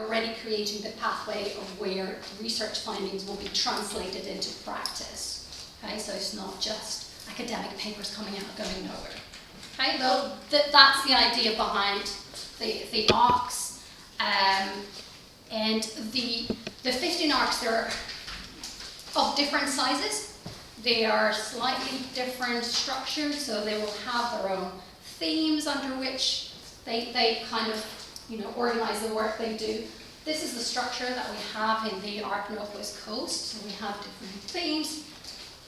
already creating the pathway of where research findings will be translated into practice. Okay, so it's not just academic papers coming out going nowhere. Okay, though that's the idea behind the ARCs. And the 15 ARCs, they're of different sizes. They are slightly different structures, so they will have their own themes under which they kind of, organize the work they do. This is the structure that we have in the ARC Northwest Coast. So we have different themes.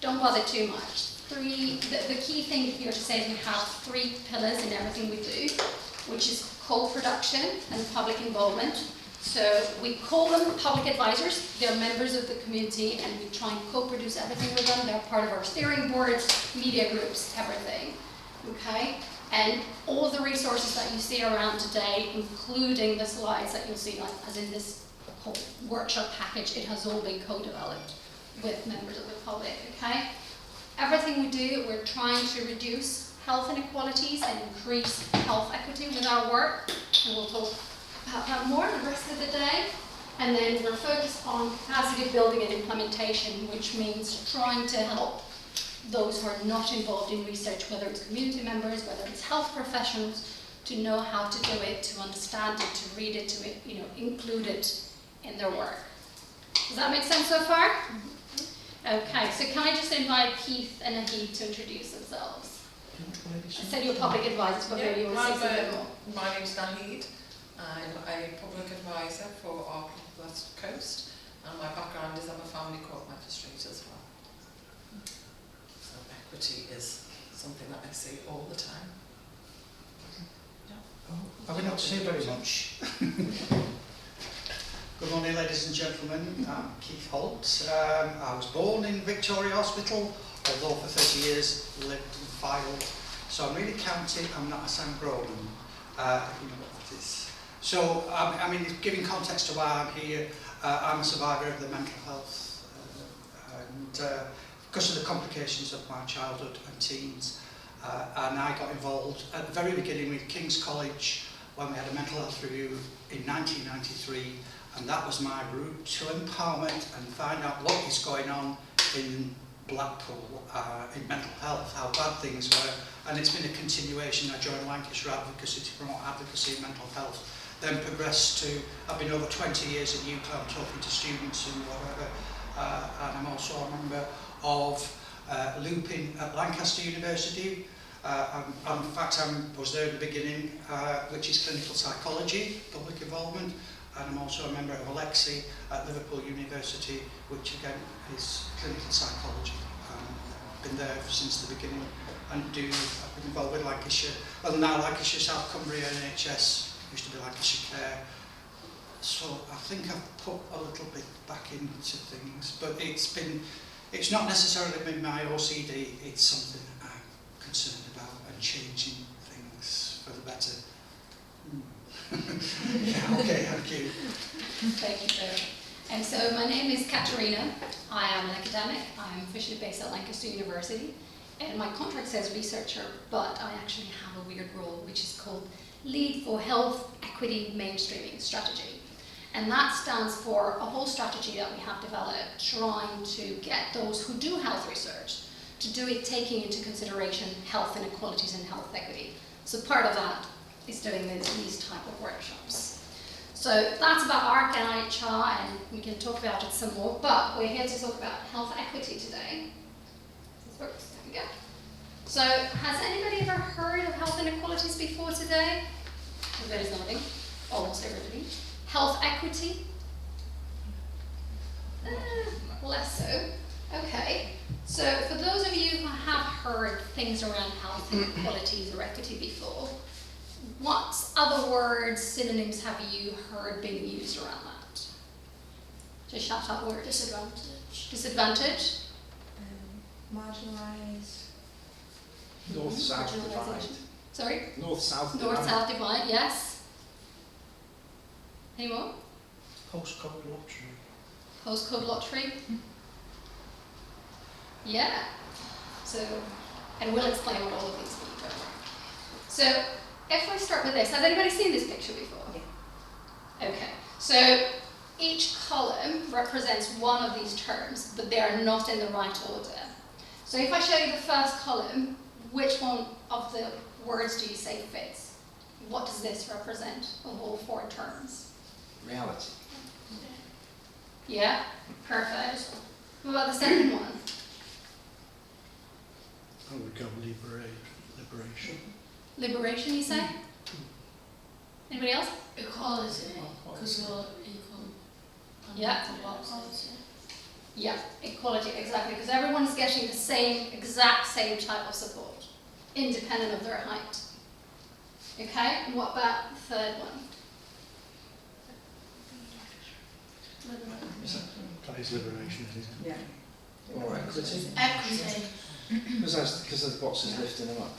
Don't bother too much. The key thing here to say is we have 3 pillars in everything we do, which is co-production and public involvement. So we call them public advisors. They're members of the community, and we try and co-produce everything with them. They're part of our steering boards, media groups, everything. Okay? And all of the resources that you see around today, including the slides that you'll see, like, as in this whole workshop package, it has all been co-developed with members of the public. Okay? Everything we do, we're trying to reduce health inequalities and increase health equity with our work. And we'll talk about that more the rest of the day. And then we're focused on capacity building and implementation, which means trying to help those who are not involved in research, whether it's community members, whether it's health professionals, to know how to do it, to understand it, to read it, to include it in their work. Does that make sense so far? Okay, so can I just invite Keith and Nahid to introduce themselves? I said you're public advisors, but maybe you want to say something more. My name's Nahid. I'm a public advisor for ARC Northwest Coast, and my background is I'm a family court magistrate as well. So equity is something that I see all the time. I will not say very much. Good morning, ladies and gentlemen. I'm Keith Holt. I was born in Victoria Hospital, although for 30 years lived in Fylde. So I'm really county, I'm not a Sam Groman. You know what that is. So, giving context to why I'm here, I'm a survivor of the mental health and because of the complications of my childhood and teens. And I got involved at the very beginning with King's College when we had a mental health review in 1993, and that was my route to empowerment and find out what is going on in Blackpool in mental health, how bad things were, and it's been a continuation. I joined Lancashire Advocacy to promote advocacy in mental health, then progressed to, I've been over 20 years at UCLan talking to students and whatever, and I'm also a member of Looping at Lancaster University. In fact, I was there at the beginning, which is clinical psychology, public involvement, and I'm also a member of Alexi at Liverpool University, which again is clinical psychology. I've been there since the beginning and I've been involved with Lancashire, well now Lancashire, South Cumbria, NHS, used to be Lancashire Care. So I think I've put a little bit back into things, but it's not necessarily been my OCD, it's something I'm concerned about and changing things for the better. Yeah, okay, thank you. Thank you, sir. And so my name is Katerina. I am an academic. I'm officially based at Lancaster University. And my contract says researcher, but I actually have a weird role, which is called Lead for Health Equity Mainstreaming Strategy. And that stands for a whole strategy that we have developed, trying to get those who do health research to do it taking into consideration health inequalities and health equity. So part of that is doing these type of workshops. So that's about ARC and IHR, and we can talk about it some more, but we're here to talk about health equity today. This works, there we go. So has anybody ever heard of health inequalities before today? Everybody's nodding, almost everybody. Health equity? Less so. Okay. So for those of you who have heard things around health inequalities or equity before, what other words, synonyms have you heard being used around that? Just shout out words. Disadvantage. Disadvantage? Marginalised. North-south divide. Sorry? North-south divide. North-south divide, yes. Any more? Postcode lottery. Postcode lottery? Yeah. So, and we'll explain what all of these mean, don't worry. So, if we start with this, has anybody seen this picture before? Yeah. Okay. So each column represents one of these terms, but they are not in the right order. So if I show you the first column, which one of the words do you say fits? What does this represent of all 4 terms? Reality. Yeah, perfect. What about the second one? I would go liberation. Liberation, you say? Anybody else? Equality, because you're equal. Yeah. Equality. Yeah, equality, exactly, because everyone's getting the exact same type of support, independent of their height. Okay, and what about the third one? That is liberation, isn't it? Yeah. Or equity. Equity. Because the box is lifting them up.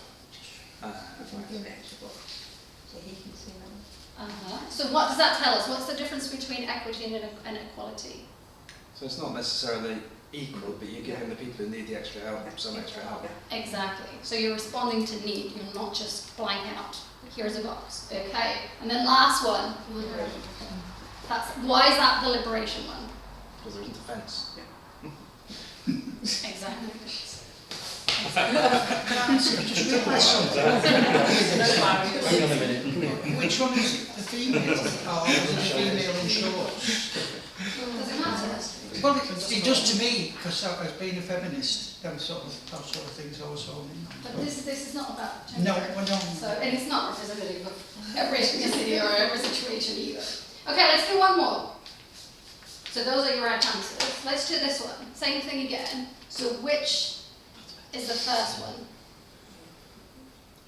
Give it extra book, so he can see them. So what does that tell us? What's the difference between equity and equality? So it's not necessarily equal, but you're giving the people who need the extra help some extra help. Exactly. So you're responding to need. You're not just blank out. Here's a box. Okay. And then last one. Why is that the liberation one? Because there isn't a fence. Exactly. Just realise something. Hang on a minute. Which one is it, the female, or is it the female in shorts? Does it matter? Well, it does to me, because as being a feminist, those sort of things also. But this is not about gender. No, well, no. So, and it's not representative of every ethnicity or every situation either. Okay, let's do one more. So those are your right answers. Let's do this one. Same thing again. So which is the first one?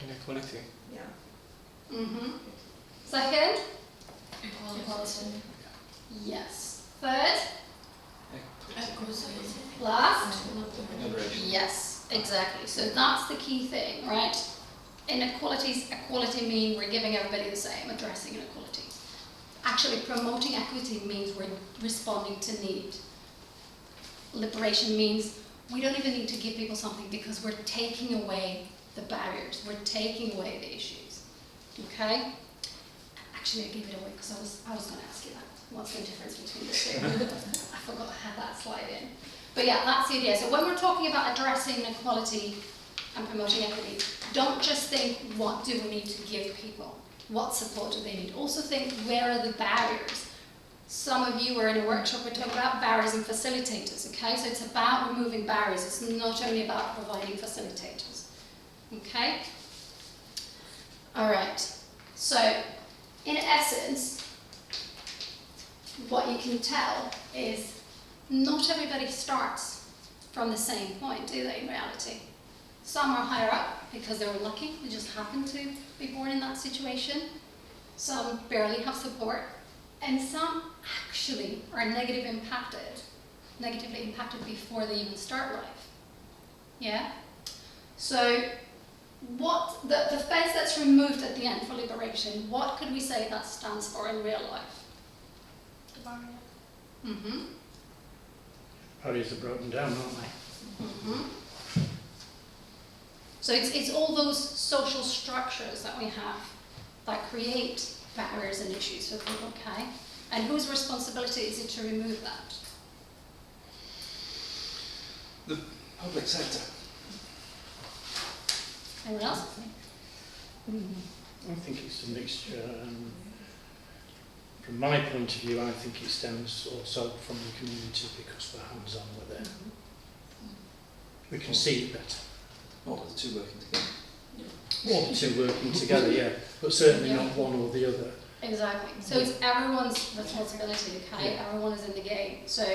Inequality. Yeah. Mm-hmm. Second? Equality. Yes. Third? Equity. Last? Liberation. Yes, exactly. So that's the key thing, right? Equality mean we're giving everybody the same, addressing inequality. Actually, promoting equity means we're responding to need. Liberation means we don't even need to give people something because we're taking away the barriers, we're taking away the issues. Okay? Actually, I gave it away because I was going to ask you that. What's the difference between the two? I forgot I had that slide in. But yeah, that's the idea. So when we're talking about addressing inequality and promoting equity, don't just think, what do we need to give people? What support do they need? Also think, where are the barriers? Some of you were in a workshop, we talked about barriers and facilitators, okay? So it's about removing barriers. It's not only about providing facilitators, okay? All right. So, in essence, what you can tell is not everybody starts from the same point, do they, in reality? Some are higher up because they were lucky, they just happened to be born in that situation. Some barely have support, and some actually are negatively impacted before they even start life. Yeah? So, what the fence that's removed at the end for liberation, what could we say that stands for in real life? The barrier. Mm-hmm. Barriers are broken down, aren't they? Mm-hmm. So it's all those social structures that we have that create barriers and issues for people, okay? And whose responsibility is it to remove that? The public sector. Anyone else? I think it's a mixture. From my point of view, I think it stems also from the community because we're hands-on with it. We can see it better. Well, the two working together. Or the two working together, yeah, but certainly not one or the other. Exactly. So it's everyone's responsibility, okay? Everyone is in the game. So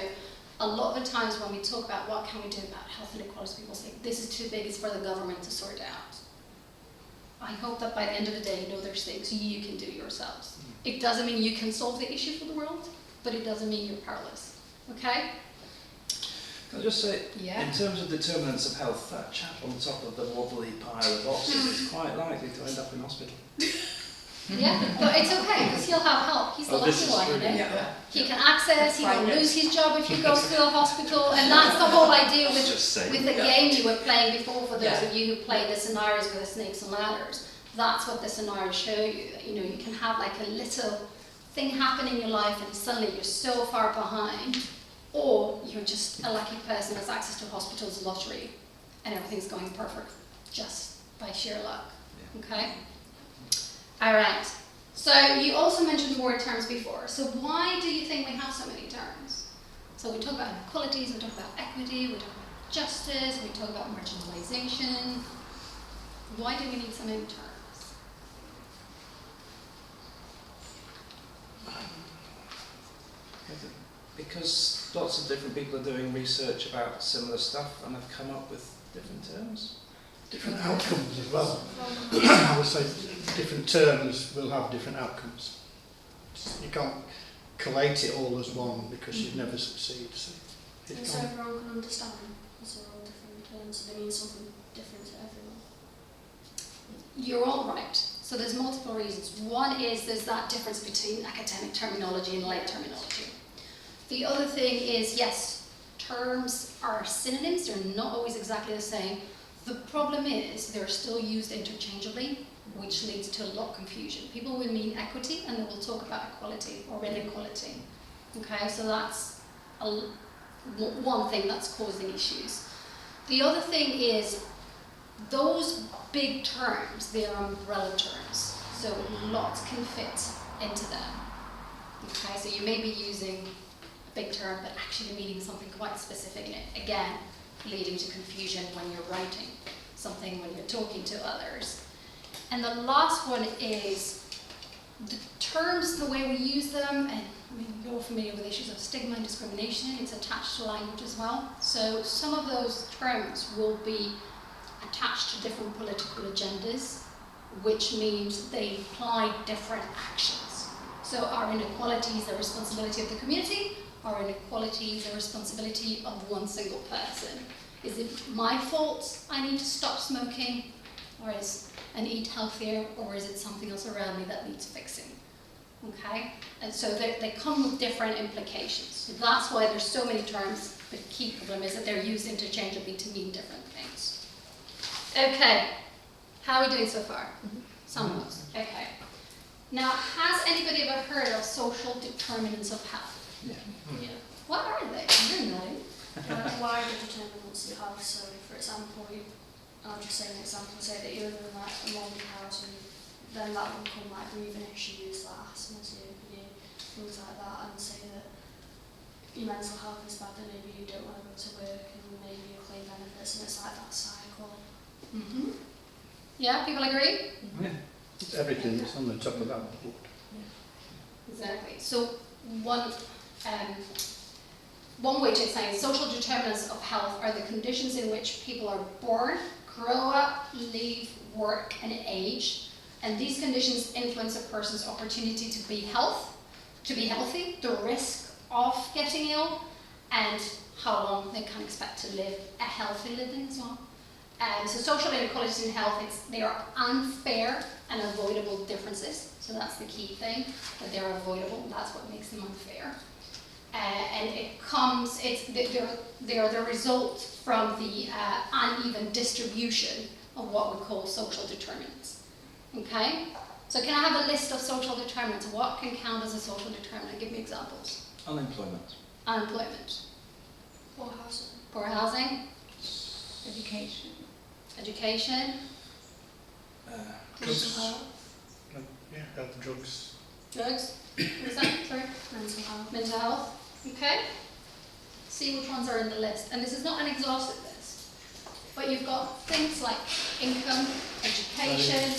a lot of the times when we talk about what can we do about health inequality, people say, this is too big, it's for the government to sort out. I hope that by the end of the day, you know there's things you can do yourselves. It doesn't mean you can solve the issue for the world, but it doesn't mean you're powerless, okay? Can I just say, Yeah. in terms of determinants of health, that chap on top of the wobbly pile of boxes is quite likely to end up in hospital. Yeah, but it's okay, because he'll have help. He's the Oh, this lucky is one, true. you know? Yeah. He can access, he will Private. lose his job if he goes to a hospital, and that's the whole idea with Just saying. the game you were playing before, for those Yeah. of you who play the scenarios with the snakes and ladders. That's what the scenarios show you, that you know, you can have like a little thing happen in your life and suddenly you're so far behind, or you're just a lucky person who has access to hospital's lottery and everything's going perfect just by sheer luck. Okay? All right. So you also mentioned the word terms before. So why do you think we have so many terms? So we talk about inequalities, we talk about equity, we talk about justice, we talk about marginalization. Why do we need so many terms? Because lots of different people are doing research about similar stuff and have come up with different terms. Different outcomes as well. I would say different terms will have different outcomes. You can't collate it all as one because you'd never succeed. So it And so can't- everyone can understand, because they're all different terms, so they mean something different to everyone. You're all right. So there's multiple reasons. One is there's that difference between academic terminology and lay terminology. The other thing is, yes, terms are synonyms, they're not always exactly the same. The problem is they're still used interchangeably, which leads to a lot of confusion. People will mean equity and they will talk about equality or inequality. Okay, so that's one thing that's causing issues. The other thing is those big terms, they are umbrella terms, so lots can fit into them. Okay, so you may be using a big term, but actually meaning something quite specific in it. Again, leading to confusion when you're writing something, when you're talking to others. And the last one is the terms, the way we use them, and I mean, you're all familiar with issues of stigma and discrimination, it's attached to language as well. So some of those terms will be attached to different political agendas, which means they imply different actions. So are inequalities the responsibility of the community? Are inequalities the responsibility of one single person? Is it my fault I need to stop smoking, and eat healthier, or is it something else around me that needs fixing? Okay? And so they come with different implications. So that's why there's so many terms, but the key problem is that they're used interchangeably to mean different things. Okay, how are we doing so far? Some of us. Okay. Now, has anybody ever heard of social determinants of health? Yeah. Yeah. What are they? I don't know. There are wider determinants of health, so for example, I'll just say an example, say that you're living like a modern house, and then that will become like breathing issues, like asthma, COPD, things like that, and say that your mental health is bad and maybe you don't want to go to work and maybe you claim benefits, and it's like that cycle. Mm-hmm. Yeah, people agree? Everything is on the top of that board. Exactly. So one way to explain social determinants of health are the conditions in which people are born, grow up, live, work, and age. And these conditions influence a person's opportunity to be healthy, the risk of getting ill, and how long they can expect to live a healthy living as well. So social inequalities in health, they are unfair and avoidable differences. So that's the key thing, that they're avoidable. That's what makes them unfair. And they're the result from the uneven distribution of what we call social determinants. Okay? So can I have a list of social determinants? What can count as a social determinant? Give me examples. Unemployment. Unemployment. Poor housing. Poor housing. Education. Education. Drugs. Mental health. Yeah, health, drugs. Drugs. What was that? Sorry. Mental health. Mental health. Okay. See which ones are in the list. And this is not an exhaustive list. But you've got things like income, education.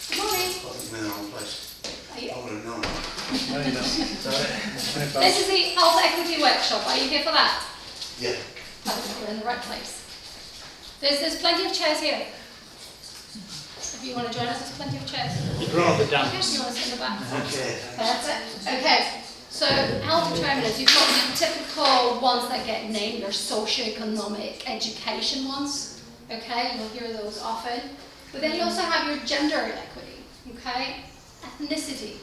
Good morning. I think we're in the wrong place. Are you? I would have known. No, you're not. This is the health equity workshop. Are you here for that? Yeah. You're in the right place. There's plenty of chairs here. If you want to join us, there's plenty of chairs. You'd rather Okay, dance. you want to sit in the back? Okay. That's it. Okay. So health determinants, you've got the typical ones that get named, they're socioeconomic education ones. Okay, you'll hear those often. But then you also have your gender inequity, okay? Ethnicity,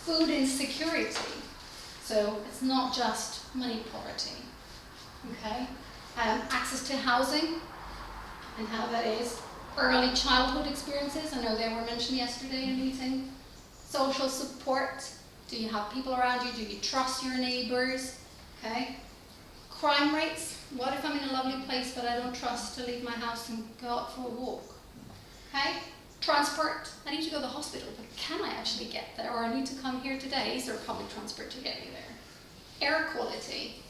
food insecurity. So it's not just money poverty, okay? Access to housing and how that is. Early childhood experiences, I know they were mentioned yesterday in a meeting. social support. Do you have people around you? Do you trust your neighbours? Okay. Crime rates. What if I'm in a lovely place but I don't trust to leave my house and go out for a walk? Okay. Transport. I need to go to the hospital, but can I actually get there? Or I need to come here today. Is there public transport to get me there? Air quality.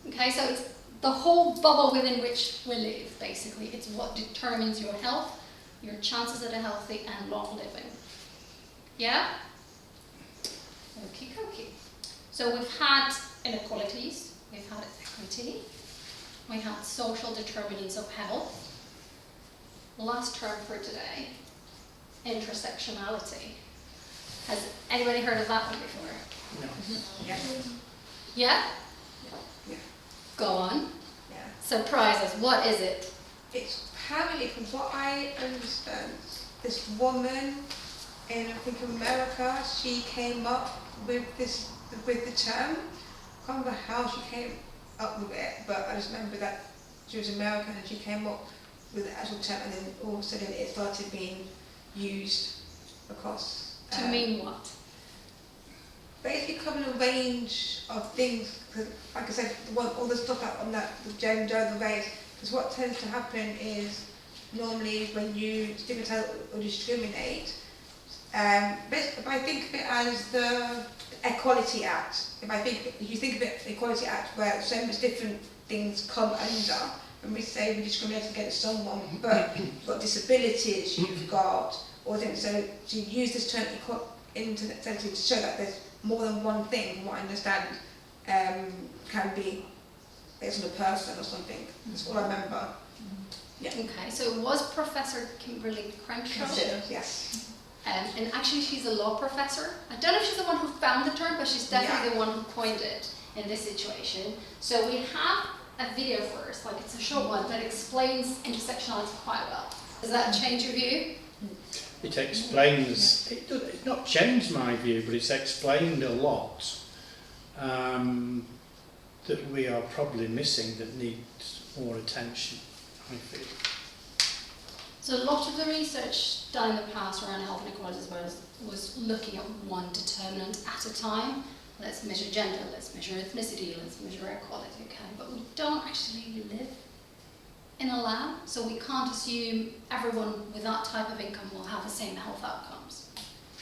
Okay, so it's the whole bubble within which we live, basically. It's what determines your health, your chances at a healthy and long living. Yeah? Okie dokie. So we've had inequalities, we've had equity, we had social determinants of health. Last term for today, intersectionality. Has anybody heard of that one before? No. Yeah. Yeah? Yeah. Go on. Yeah. Surprise us. What is it? It's apparently, from what I understand, this woman in, I think, America, she came up with the term. I can't remember how she came up with it, but I just remember that she was American and she came up with the actual term, and then all of a sudden it started being used across. To mean what? Basically covering a range of things, 'cause like I said, all the stuff on that, the gender, the race, because what tends to happen is normally when you stigmatise or discriminate, if I think of it as the Equality Act, if you think of it, the Equality Act, where so much different things come under, when we say we discriminate against someone, but you've got disabilities, you've got all things, so to use this term to show that there's more than one thing, from what I understand, can be based on a person or something. That's all I remember. Yeah. Okay, so it was Professor Kimberly Crenshaw. Yes. And actually she's a law professor. I don't know if she's the one who found the term, but she's definitely the one who coined it in this situation. So we have a video first, like it's a short one, that explains intersectionality quite well. Does that change your view? It explains, it's not changed my view, but it's explained a lot that we are probably missing that needs more attention, I feel. So a lot of the research done in the past around health inequalities was looking at one determinant at a time. Let's measure gender, let's measure ethnicity, let's measure equality, okay? But we don't actually live in a lab, so we can't assume everyone with that type of income will have the same health outcomes,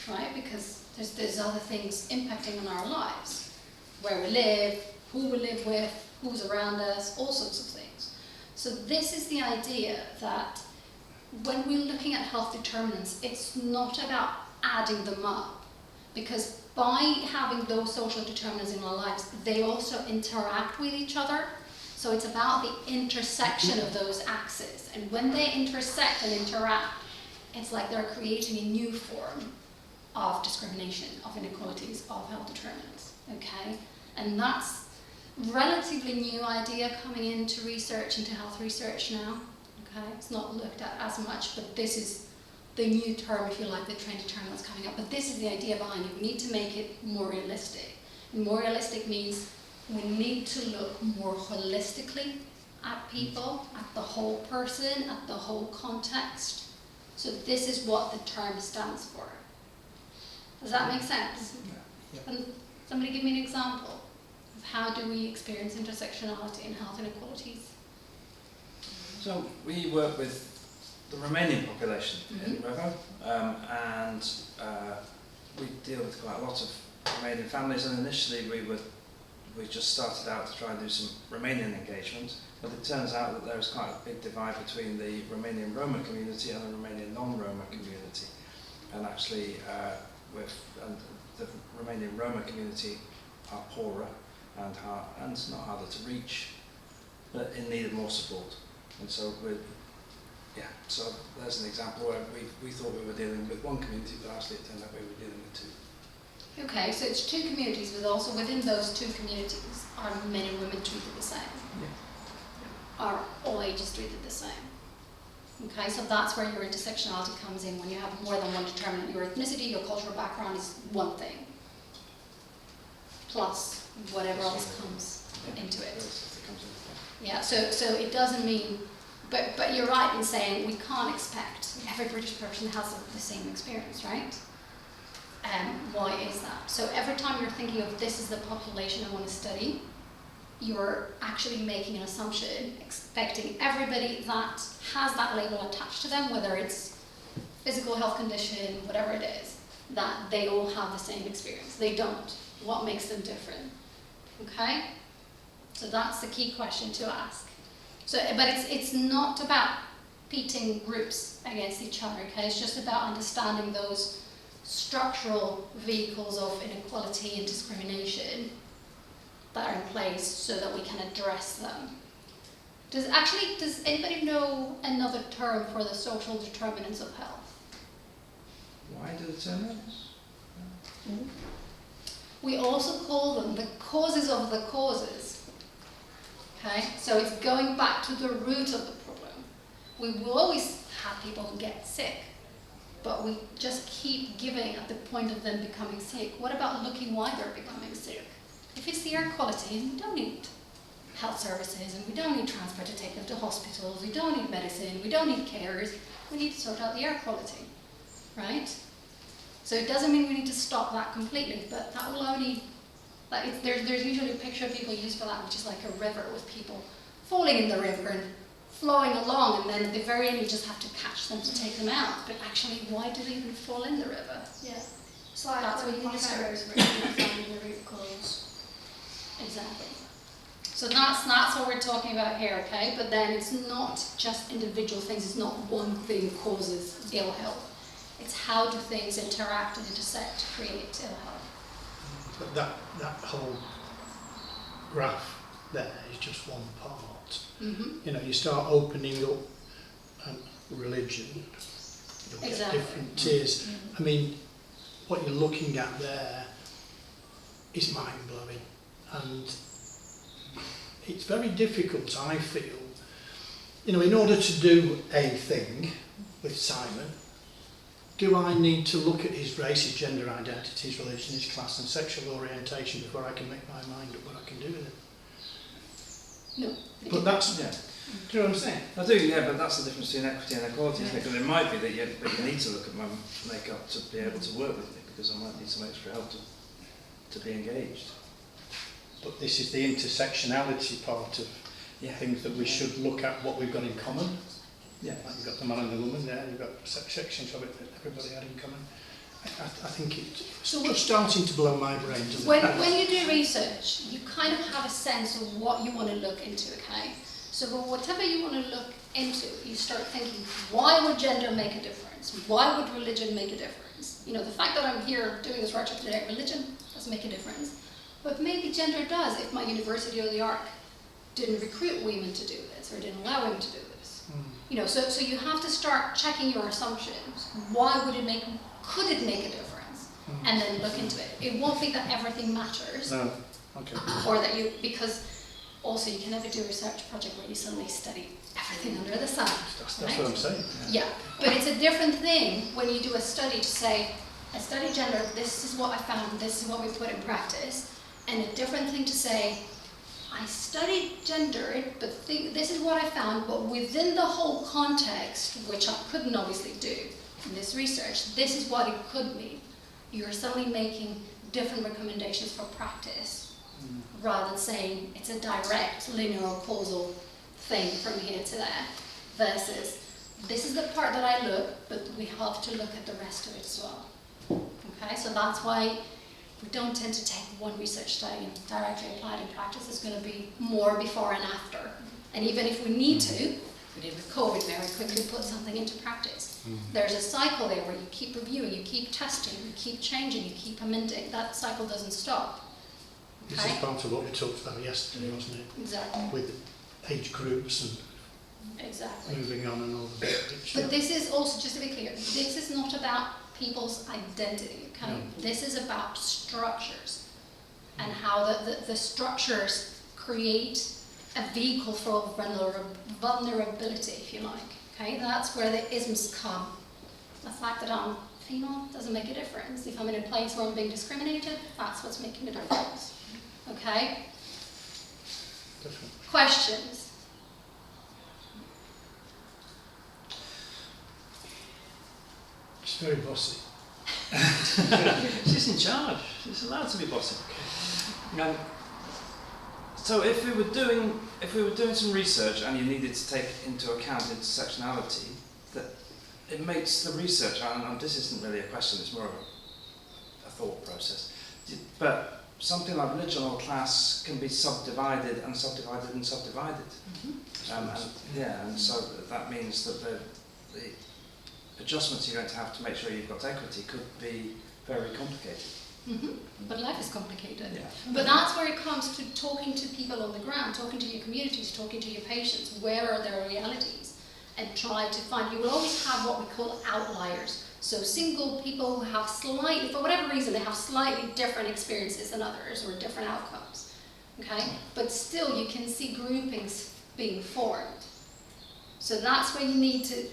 right? Because there's other things impacting on our lives. Where we live, who we live with, who's around us, all sorts of things. So this is the idea that when we're looking at health determinants, it's not about adding them up, because by having those social determinants in our lives, they also interact with each other. So it's about the intersection of those axes. And when they intersect and interact, it's like they're creating a new form of discrimination, of inequalities, of health determinants, okay? And that's relatively new idea coming into research, into health research now. Okay, it's not looked at as much, but this is the new term, if you like, the trendy term that's coming up. But this is the idea behind it. We need to make it more realistic. And more realistic means we need to look more holistically at people, at the whole person, at the whole context. So this is what the term stands for. Does that make sense? Yeah. Can somebody give me an example of how do we experience intersectionality and health inequalities? So we work with the Romanian population in Revo, and we deal with quite a lot of Romanian families. And initially we just started out to try and do some Romanian engagement, but it turns out that there is quite a big divide between the Romanian Roma community and the Romanian non-Roma community. And actually, the Romanian Roma community are poorer and not harder to reach, but in need of more support. And so so there's an example where we thought we were dealing with one community, but actually it turned out we were dealing with two. Okay, so it's two communities, but also within those two communities are men and women treated the same? Yeah. Are all ages treated the same? Okay, so that's where your intersectionality comes in, when you have more than one determinant. Your ethnicity, your cultural background is one thing, plus whatever else comes into it. Yeah, so it doesn't mean, but you're right in saying we can't expect every British person has the same experience, right? Why is that? So every time you're thinking of this is the population I want to study, you're actually making an assumption, expecting everybody that has that label attached to them, whether it's physical health condition, whatever it is, that they all have the same experience. They don't. What makes them different? Okay? So that's the key question to ask. So, but it's not about pitting groups against each other, okay? It's just about understanding those structural vehicles of inequality and discrimination that are in place so that we can address them. Does anybody know another term for the social determinants of health? Why determinants? We also call them the causes of the causes. Okay, so it's going back to the root of the problem. We will always have people who get sick, but we just keep giving at the point of them becoming sick. What about looking why they're becoming sick? If it's the air quality, we don't need health services, and we don't need transport to take them to hospitals, we don't need medicine, we don't need carers, we need to sort out the air quality, right? So it doesn't mean we need to stop that completely, but that will only, like there's usually a picture of people used for that, which is like a river with people falling in the river and flowing along, and then at the very end you just have to catch them to take them out. But actually, why do they even fall in the river? Yeah. It's like That's what you need to Plato start. is written finding the root cause. Exactly. So that's what we're talking about here, okay? But then it's not just individual things, it's not one thing causes ill health. It's how do things interact and intersect to create ill health. But that whole graph there is just one part. Mm-hmm. You know, you start opening up religion, you'll get Exactly. different tiers. I mean, what you're looking at there is mind-blowing, and it's very difficult, I feel, you know, in order to do a thing with Simon, do I need to look at his race, his gender identity, his religion, his class and sexual orientation before I can make my mind up what I can do with him? No. But that's, Yeah. do you know what I'm saying? I do, yeah, but that's the difference between equity and equality, isn't it? Because it might be that you need to look at my makeup to be able to work with me, because I might need some extra help to be engaged. But this is the intersectionality part of things that we should look at what we've got in common. Yeah. Like you've got the man and the woman there, you've got sections of it that everybody had in common. I think it's just starting to blow my brains. When you do research, you kind of have a sense of what you want to look into, okay? So for whatever you want to look into, you start thinking, why would gender make a difference? Why would religion make a difference? You know, the fact that I'm here doing this workshop today, religion doesn't make a difference. But maybe gender does if my University of the Ark didn't recruit women to do this or didn't allow women to do this. You know, so you have to start checking your assumptions. Why would it make, could it make a difference? And then look into it. It won't be that everything matters, No, okay. or that you, because also you can never do a research project where you suddenly study everything under the sun. That's right? what I'm saying. Yeah, but it's a different thing when you do a study to say, I studied gender, this is what I found, this is what we put in practice, and a different thing to say, I studied gender, but this is what I found, but within the whole context, which I couldn't obviously do in this research, this is what it could mean. You're suddenly making different recommendations for practice, rather than saying it's a direct linear or causal thing from here to there, versus this is the part that I look, but we have to look at the rest of it as well. Okay, so that's why we don't tend to take one research study and directly apply it in practice. It's going to be more before and after. And even if we need to, we did with COVID, very quickly put something into practice. There's a cycle there where you keep reviewing, you keep testing, you keep changing, you keep amending. That cycle doesn't stop. This is part of what we talked about yesterday, wasn't it? Exactly. With age groups and Exactly. moving on and all of that. But this is also, just to be clear, this is not about people's identity, okay? No. This is about structures and how the structures create a vehicle for vulnerability, if you like, okay? That's where the isms come. The fact that I'm female doesn't make a difference. If I'm in a place where I'm being discriminated, that's what's making the difference, okay? Definitely. Questions? It's very bossy. She's in charge. She's allowed to be bossy. So if we were doing some research and you needed to take into account intersectionality, that it makes the research, and this isn't really a question, it's more of a thought process, but something like religion or class can be subdivided and subdivided and subdivided. And so that means that the adjustments you're going to have to make sure you've got equity could be very complicated. But life is complicated. Yeah. But that's where it comes to talking to people on the ground, talking to your communities, talking to your patients. Where are their realities? And try to find, you will always have what we call outliers. So single people who have slightly, for whatever reason, they have slightly different experiences than others or different outcomes. Okay? But still you can see groupings being formed. So that's where you need to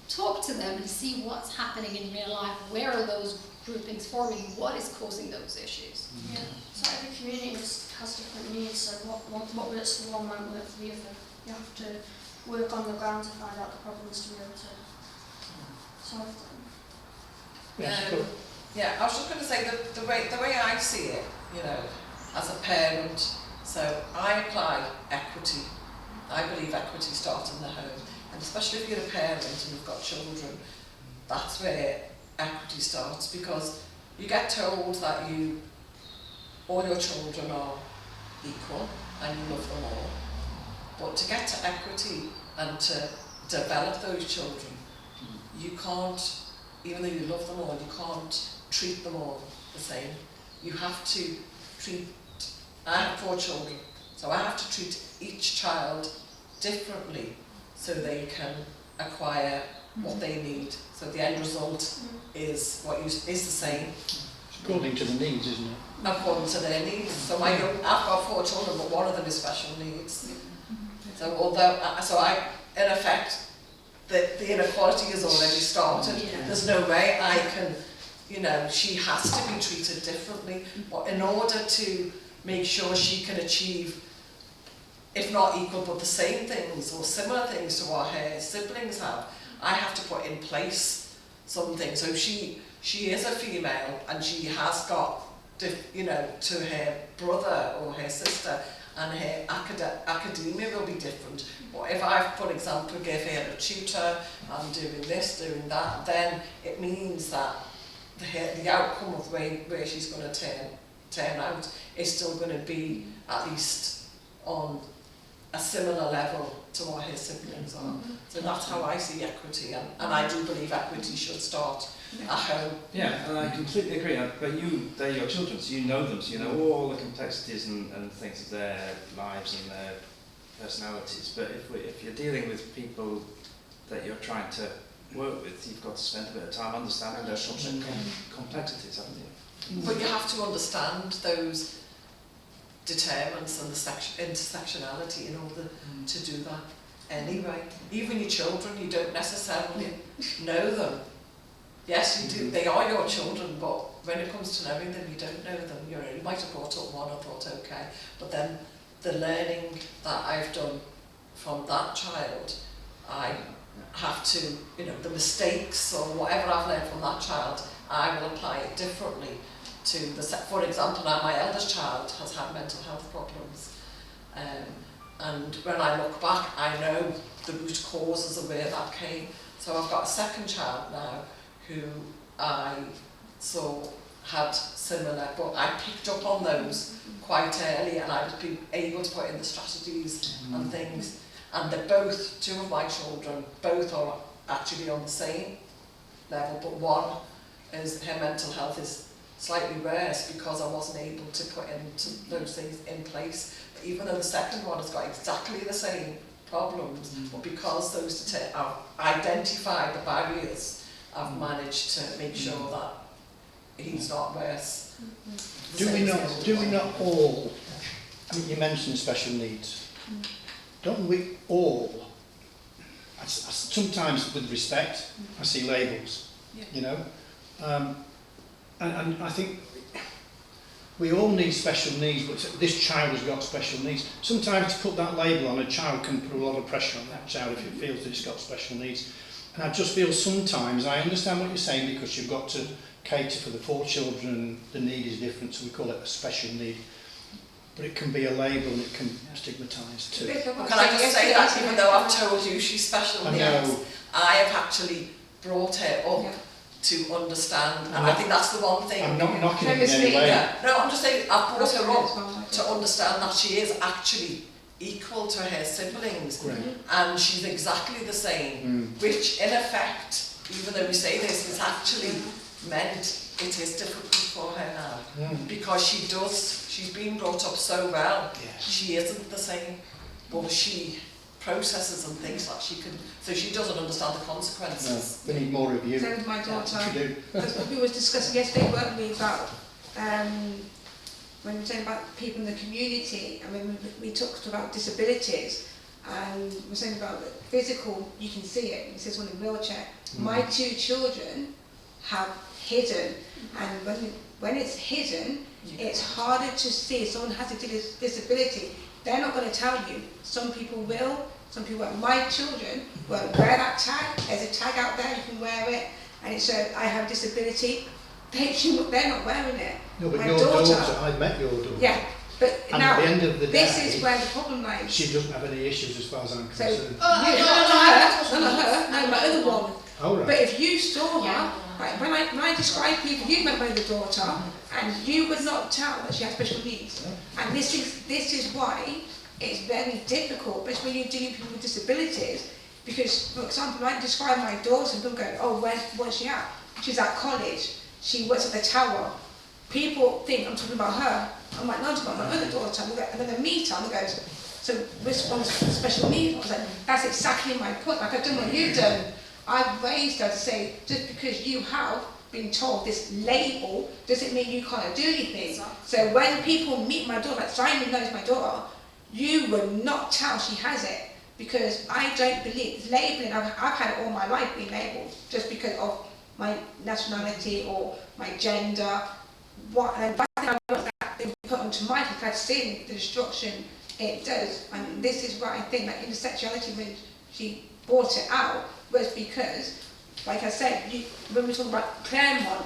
talk to them and see what's happening in real life. Where are those groupings forming? What is causing those issues? Yeah. So every community has different needs, so what works for one won't work for the other. You have to work on the ground to find out the problems to be able to solve them. Yeah, I was just going to say that the way I see it, you know, as a parent, so I apply equity. I believe equity starts in the home, and especially if you're a parent and you've got children, that's where equity starts, because you get told that all your children are equal and you love them all. But to get to equity and to develop those children, you can't, even though you love them all, you can't treat them all the same. You have to treat, I have 4 children, so I have to treat each child differently so they can acquire what they need. So the end result is is the same. According to the needs, isn't it? According to their needs. So I've got 4 children, but one of them is special needs. So in effect, the inequality has already started. Yeah. There's no way I can, she has to be treated differently. But in order to make sure she can achieve, if not equal, but the same things or similar things to what her siblings have, I have to put in place something. So she is a female and she has got, to her brother or her sister, and her academia will be different. But if I, for example, give her a tutor, I'm doing this, doing that, then it means that the outcome of where she's going to turn out is still going to be at least on a similar level to what her siblings are. So that's how I see equity, and I do believe equity should start at home. Yeah, and I completely agree. But they're your children, so you know them, so you know all the complexities and things of their lives and their personalities. But if you're dealing with people that you're trying to work with, you've got to spend a bit of time understanding their complexities, haven't you? But you have to understand those determinants and the intersectionality in order to do that anyway. Even your children, you don't necessarily know them. Yes, you do. They are your children, but when it comes to knowing them, you don't know them. You might have brought up one and thought, okay, but then the learning that I've done from that child, I have to, the mistakes or whatever I've learned from that child, I will apply it differently to for example, now my eldest child has had mental health problems, and when I look back, I know the root causes of where that came. So I've got a second child now who I saw had similar, but I picked up on those quite early, and I was able to put in the strategies and things. And they're both, 2 of my children, both are actually on the same level, but one is, her mental health is slightly worse because I wasn't able to put those things in place. But even though the second one has got exactly the same problems, but because those I've identified the barriers, I've managed to make sure that he's not worse. Do we not all, you mentioned special needs, don't we all, sometimes with respect, I see labels, and I think we all need special needs, but this child has got special needs. Sometimes to put that label on a child can put a lot of pressure on that child if it feels that it's got special needs. And I just feel sometimes, I understand what you're saying, because you've got to cater for the 4 children, the need is different, so we call it a special need. But it can be a label and it can stigmatise too. Well, can I just say that even though I've told you she's special I needs, know. I have actually brought her up Yeah. to understand, and I think that's the one thing. I'm not knocking it in Maybe any way. Yeah, no, I'm just saying I've brought her up up to understand that she is actually equal to her siblings, Great. and she's exactly the same, which in effect, even though we say this, is actually meant it is difficult for her now, because she's been brought up so well, Yeah. she isn't the same, but she processes and thinks that she can, so she doesn't understand the No, consequences. we need more of you. Same with my daughter. If you do. That's what we were discussing yesterday, weren't we, about when we were saying about people in the community, and when we talked about disabilities, and we were saying about the physical, you can see it, it says one in a wheelchair. My 2 children have hidden, and when it's hidden, it's harder to see. If someone has a disability, they're not going to tell you. Some people will, some people won't. My children won't wear that tag. There's a tag out there, you can wear it, and it says, I have a disability. They're not wearing it. No, but My your daughter, I met your daughter. Yeah, but And now, at the end of the this day, is where the problem lies. she doesn't have any issues as far as I'm So- concerned. No, not her, no, my other one. All right. But if you saw her, like when I describe people, you met my other daughter, and you would not tell that she has special needs. And this is why it's very difficult, especially when you're dealing with people with disabilities. Because, for example, I describe my daughter, and people go, oh, where's she at? She's at college. She works at the tower. People think I'm talking about her. I'm like, no, I'm talking about my other daughter. And then they meet her and they go, so which one's special needs? I was like, that's exactly my point. Like, I've done what you've done. I've raised her to say, just because you have been told this label doesn't mean you can't do anything. Exactly. So when people meet my daughter, like Simon knows my daughter, you will not tell she has it, because I don't believe labelling. I've had it all my life being labelled just because of my nationality or my gender. And the thing I want that being put onto my life, I've seen the destruction it does. And this is where I think that intersexuality, when she brought it out, was because, like I said, when we talk about Claremont,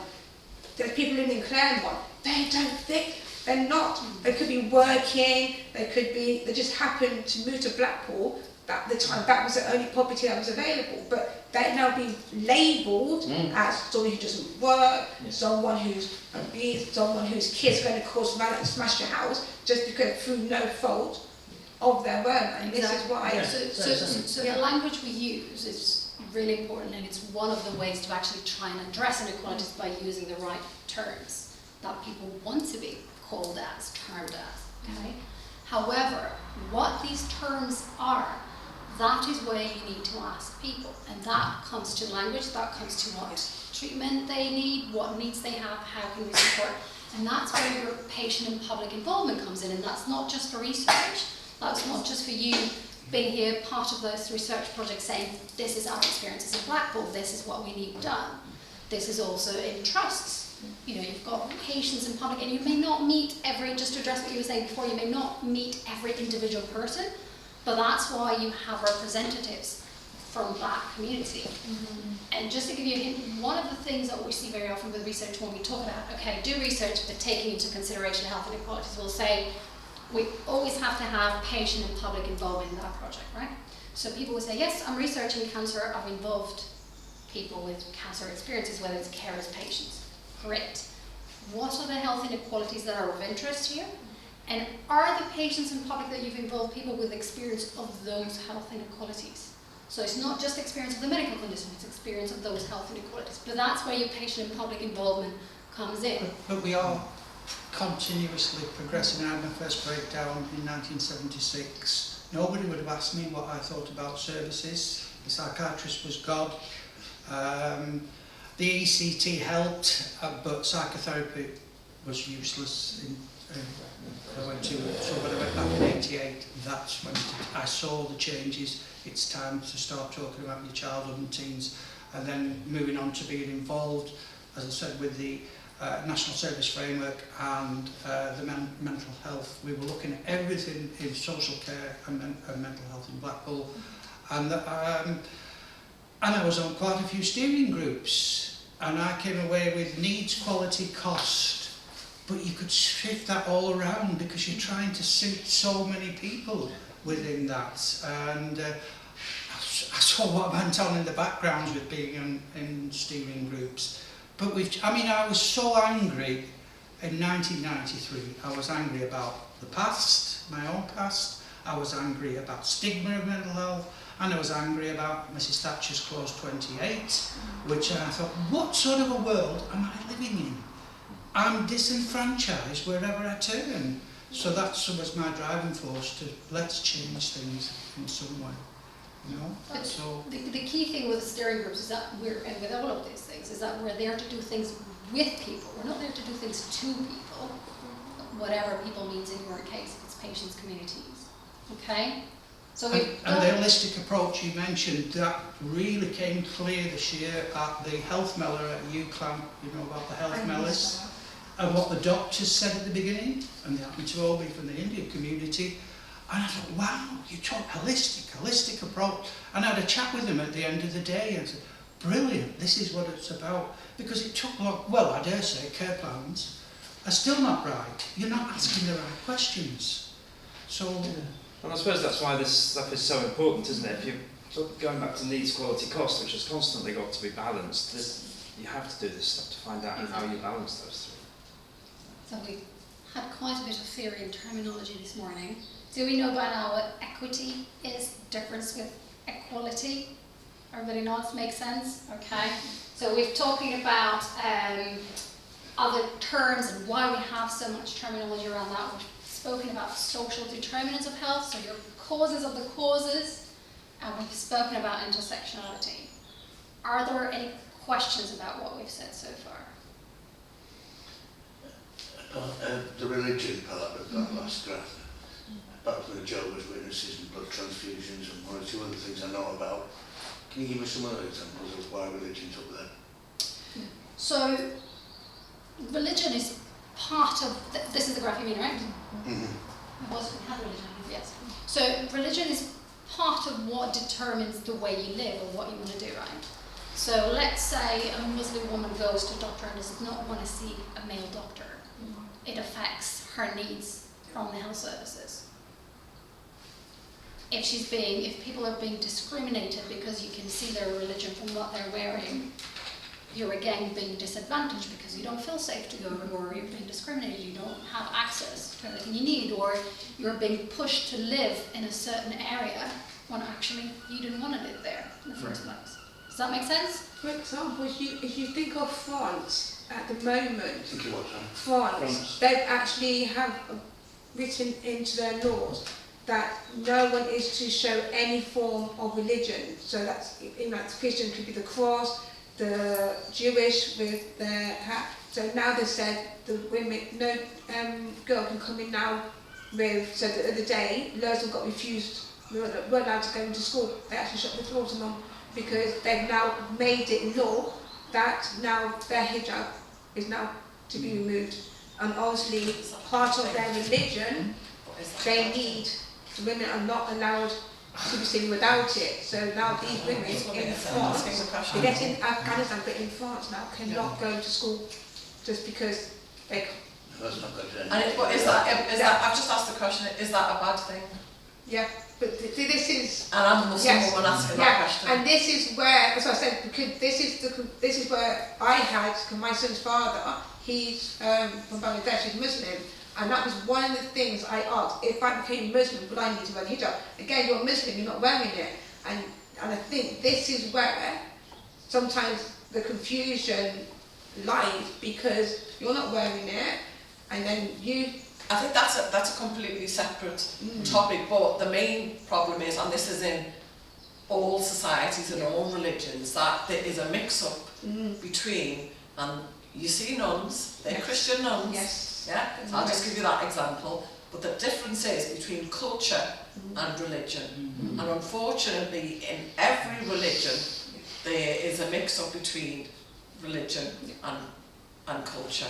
there's people living in Claremont, they don't think, they're not. They could be working, they just happened to move to Blackpool at the time. That was the only property that was available. But they're now being labelled as someone who doesn't work, someone who's abused, someone whose kids are going to cause violence and smash your house just because through no fault of their own. And this is why. So the language we use is really important, and it's one of the ways to actually try and address inequalities by using the right terms that people want to be called as, termed as, okay? However, what these terms are, that is where you need to ask people, and that comes to language, that comes to what treatment they need, what needs they have, how can we support, and that's where your patient and public involvement comes in, and that's not just for research, that's not just for you being here, part of those research projects saying, this is our experiences in Blackpool, this is what we need done. This is also in trusts. You know, you've got patients in public, and you may not meet just to address what you were saying before, you may not meet every individual person, but that's why you have representatives from that community. And just to give you a hint, one of the things that we see very often with research when we talk about, okay, do research, but taking into consideration health inequalities, we'll say, we always have to have patient and public involvement in that project, right? So people will say, yes, I'm researching cancer, I've involved people with cancer experiences, whether it's carers, patients. Great. What are the health inequalities that are of interest here? And are the patients and public that you've involved people with experience of those health inequalities? So it's not just experience of the medical condition, it's experience of those health inequalities. But that's where your patient and public involvement comes in. But we are continuously progressing. I had my first breakdown in 1976. Nobody would have asked me what I thought about services. The psychiatrist was God. The ECT helped, but psychotherapy was useless. I went to, so when I went back in '88, that's when I saw the changes. It's time to start talking about your childhood and teens, and then moving on to being involved, as I said, with the National Service Framework and the mental health. We were looking at everything in social care and mental health in Blackpool, and I was on quite a few steering groups, and I came away with needs, quality, cost. But you could shift that all around because you're trying to suit so many people within that. And I saw what went on in the background with being in steering groups. But I was so angry in 1993. I was angry about the past, my own past. I was angry about stigma of mental health. And I was angry about Mrs. Thatcher's Clause 28, which I thought, what sort of a world am I living in? I'm disenfranchised wherever I turn. So that was my driving force to let's change things in some way. You know? But So the key thing with the steering groups is that and with all of these things, is that we're there to do things with people. We're not there to do things to people, whatever people means in your case, if it's patients, communities. Okay? So and the holistic approach you mentioned, that really came clear this year at the health mellah at UCLAM, you know about the health mellas, and what the doctors said at the beginning, and they happened to all be from the Indian community. And I thought, wow, you talk holistic approach. And I had a chat with them at the end of the day and said, brilliant, this is what it's about. Because it took long, well, I dare say, care plans are still not right. You're not asking the right questions. So, And I suppose that's why this stuff is so important, isn't it? If you're going back to needs, quality, cost, which has constantly got to be balanced, you have to do this stuff to find out how you balance those three. So we had quite a bit of theory and terminology this morning. Do we know by now what equity is, difference with equality? Everybody nods, makes sense? Okay. So we're talking about other terms and why we have so much terminology around that. We've spoken about social determinants of health, so your causes of the causes, and we've spoken about intersectionality. Are there any questions about what we've said so far? The religion part of that last graph, apart from the Jehovah's Witnesses and blood transfusions and one or two other things I know about, can you give me some other examples of why religion's up there? So, religion is part of, this is the graph you mean, right? Mm-hmm. It had religion, yes. So, religion is part of what determines the way you live or what you want to do, right? So, let's say a Muslim woman goes to a doctor and does not want to see a male doctor. It affects her needs from the health services. If people are being discriminated because you can see their religion from what they're wearing, you're again being disadvantaged because you don't feel safe to go, or you're being discriminated, you don't have access to everything you need, or you're being pushed to live in a certain area when actually you didn't want to live there in the first place. Does that make sense? For example, if you think of France at the moment, Think you what, sorry? France, they actually have written into their laws that no one is to show any form of religion. So that's, the Christian could be the cross, the Jewish with their hat. So now they said the women, no girl can come in now with, so the other day, loads of them got refused, weren't allowed to go into school. They actually shut the doors on them because they've now made it law that now their hijab is now to be removed. And obviously, part of their religion, they need, the women are not allowed to be seen without it. So now these women in France, they get in Afghanistan, but in France now cannot go to school just because they. That's not good. And is that, I've just asked the question, is that a bad thing? Yeah, but this is. And I'm a Muslim Yes. woman asking Yeah, that question. and this is where, as I said, because this is where I had, because my son's father, he's from Bangladesh, he's Muslim, and that was one of the things I asked. If I became Muslim, would I need to wear the hijab? Again, you're Muslim, you're not wearing it, and I think this is where sometimes the confusion lies, because you're not wearing it, and then you. I think that's a completely separate topic, but the main problem is, and this is in all societies and all religions, that there is a mix-up between, and you see nuns, they're Christian nuns, Yes. yeah? So I'll just give you that example, but the difference is between culture and religion, and unfortunately in every religion there is a mix-up between religion and culture.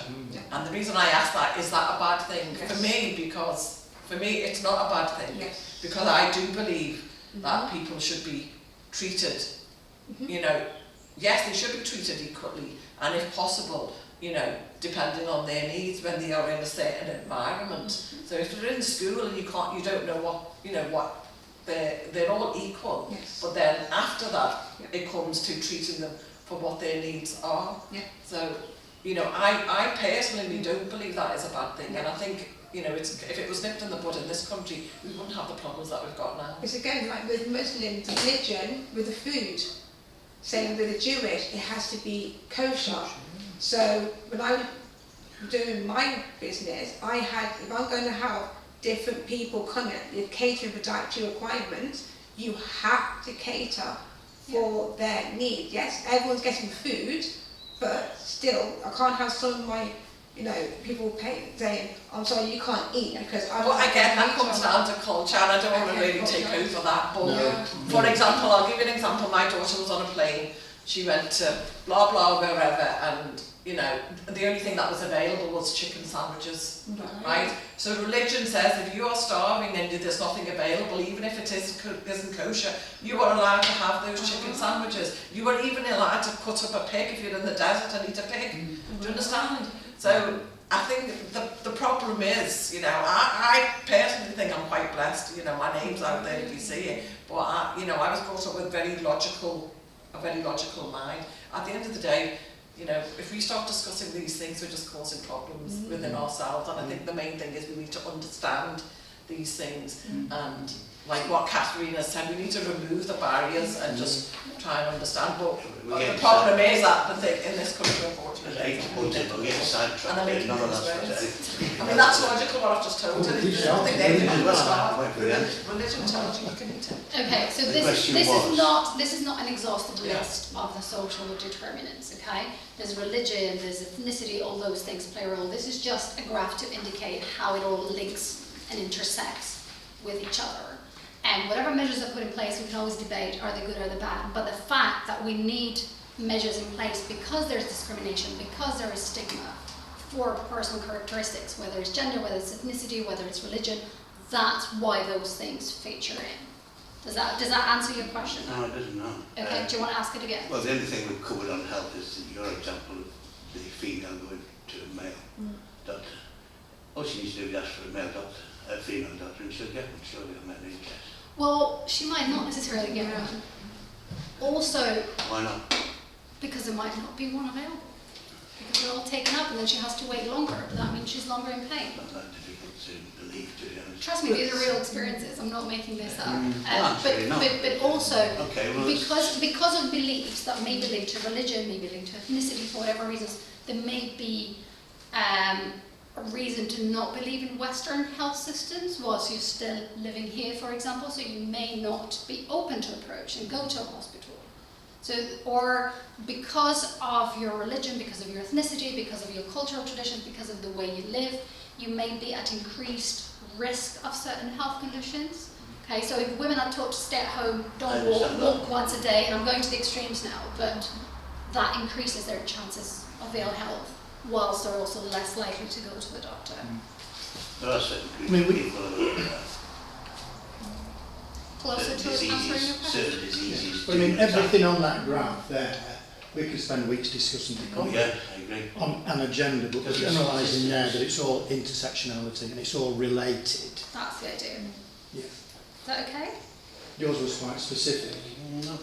And the reason I ask that, is that a bad thing? Yes. For me, because for me it's not a bad thing. Yes. Because I do believe that people should be treated, you know, yes, they should be treated equally, and if possible, you know, depending on their needs when they are in a certain environment. So if they're in school and you don't know what, you know, what they're all equal. Yes. But then after that, Yeah. it comes to treating them for what their needs are. Yeah. So, you know, I personally don't believe that is a bad thing, and I think, you know, if it was nipped in the bud in this country, we wouldn't have the problems that we've got now. It's again like with Muslims, religion with the food. Same with the Jewish, it has to be kosher. So when I was doing my business, I had, if I'm going to have different people coming with catering for dietary requirements, you have to cater for their needs. Yes, everyone's getting food, but still, I can't have some of my, you know, people saying, I'm sorry, you can't eat because I Well, again, that comes down to culture, and I don't want to really take over that, but No. for example, I'll give you an example. My daughter was on a plane, she went to blah blah wherever, and you know, the only thing that was available was chicken sandwiches, right? So religion says if you are starving and there's nothing available, even if it isn't kosher, you are allowed to have those chicken sandwiches. You are even allowed to cut up a pig if you're in the desert and eat a pig. Do you understand? So I think the problem is, you know, I personally think I'm quite blessed. You know, my name's out there if you see it, but you know, I was brought up with a very logical mind. At the end of the day, you know, if we start discussing these things, we're just causing problems within ourselves. And I think the main thing is we need to understand these things. And like what Catherine has said, we need to remove the barriers and just try and understand. But the problem is that the thing in this country, unfortunately, We're getting sidetracked. and I mean, None of that's I mean, that's logical what I've just told you. There's nothing there to do with religion tells you you can eat it. Okay, so The this question is not an exhaustive Yeah. list of the social determinants, okay? There's religion, there's ethnicity, all those things play a role. This is just a graph to indicate how it all links and intersects with each other. And whatever measures are put in place, we can always debate, are they good or are they bad? But the fact that we need measures in place because there's discrimination, because there is stigma for personal characteristics, whether it's gender, whether it's ethnicity, whether it's religion, that's why those things feature in. Does that answer your question? No, it doesn't, no. Okay, do you want to ask it again? Well, the only thing we've covered on health is your example of the female going to a male doctor. All she needs to do is ask for a male doctor, a female doctor, and she'll get one, surely, on that interest. Well, she might not necessarily get one. Also, Why not? because there might not be one available. Because they're all taken up and then she has to wait longer. Does that mean she's longer in pain? Not that difficult to believe, to be honest. Trust me, these are real experiences. I'm not making this up. actually not. But also, Okay, well, because of beliefs that may be linked to religion, may be linked to ethnicity, for whatever reasons, there may be a reason to not believe in Western health systems whilst you're still living here, for example. So you may not be open to approach and go to a hospital. So, or because of your religion, because of your ethnicity, because of your cultural traditions, because of the way you live, you may be at increased risk of certain health conditions. Okay, so if women are taught to stay at home, I don't understand walk once a day, and I'm going to the extremes now, but that increases their chances of ill health, whilst they're also less likely to go to the doctor. There are certain I mean, we- people who are Closer to answering your question? certain diseases. I mean, everything on that graph there, we could spend weeks discussing Oh, it yeah, I agree. on an agenda, but we're generalising there that it's all intersectionality and it's all related. That's the idea. Yeah. Is that okay? Yours was quite specific. No.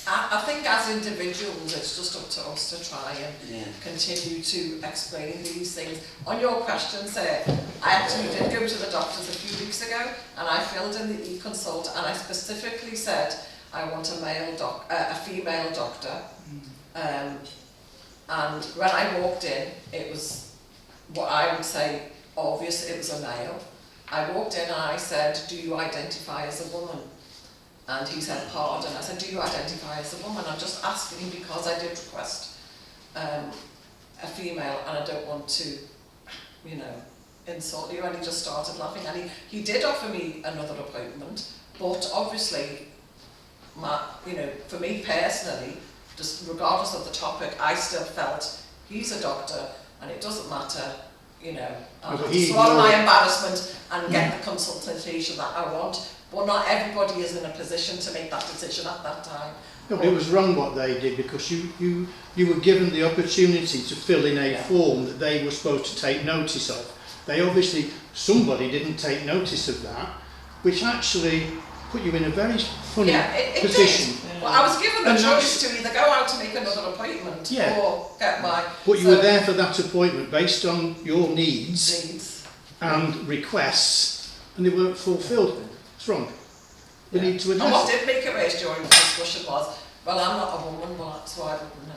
I think as individuals, it's just up to us to try and Yeah. continue to explain these things. On your question, sir, I actually did go to the doctors a few weeks ago, and I filled in the e-consult, and I specifically said I want a female doctor. And when I walked in, it was what I would say obvious it was a male. I walked in and I said, "Do you identify as a woman?" And he said, "Pardon." I said, "Do you identify as a woman?" I'm just asking because I did request a female, and I don't want to, you know, insult you. And he just started laughing, and he did offer me another appointment, but obviously, for me personally, just regardless of the topic, I still felt he's a doctor, and it doesn't matter, you know, I'll But he swallow my ignored- embarrassment and get the consultation that I want. But not everybody is in a position to make that decision at that time. No, but it was wrong what they did, because you were given the opportunity to fill in a form that they were supposed to take notice of. They obviously, somebody didn't take notice of that, which actually put you in a very funny it position. did. Well, I was given the And choice to either go out to make another appointment Yeah. or get my But you were there for that appointment based on your needs needs. and requests, and they weren't fulfilled. It's wrong. We need to And what address it. did make it raised during the discussion was, well, I'm not a woman, well, that's why I wouldn't know.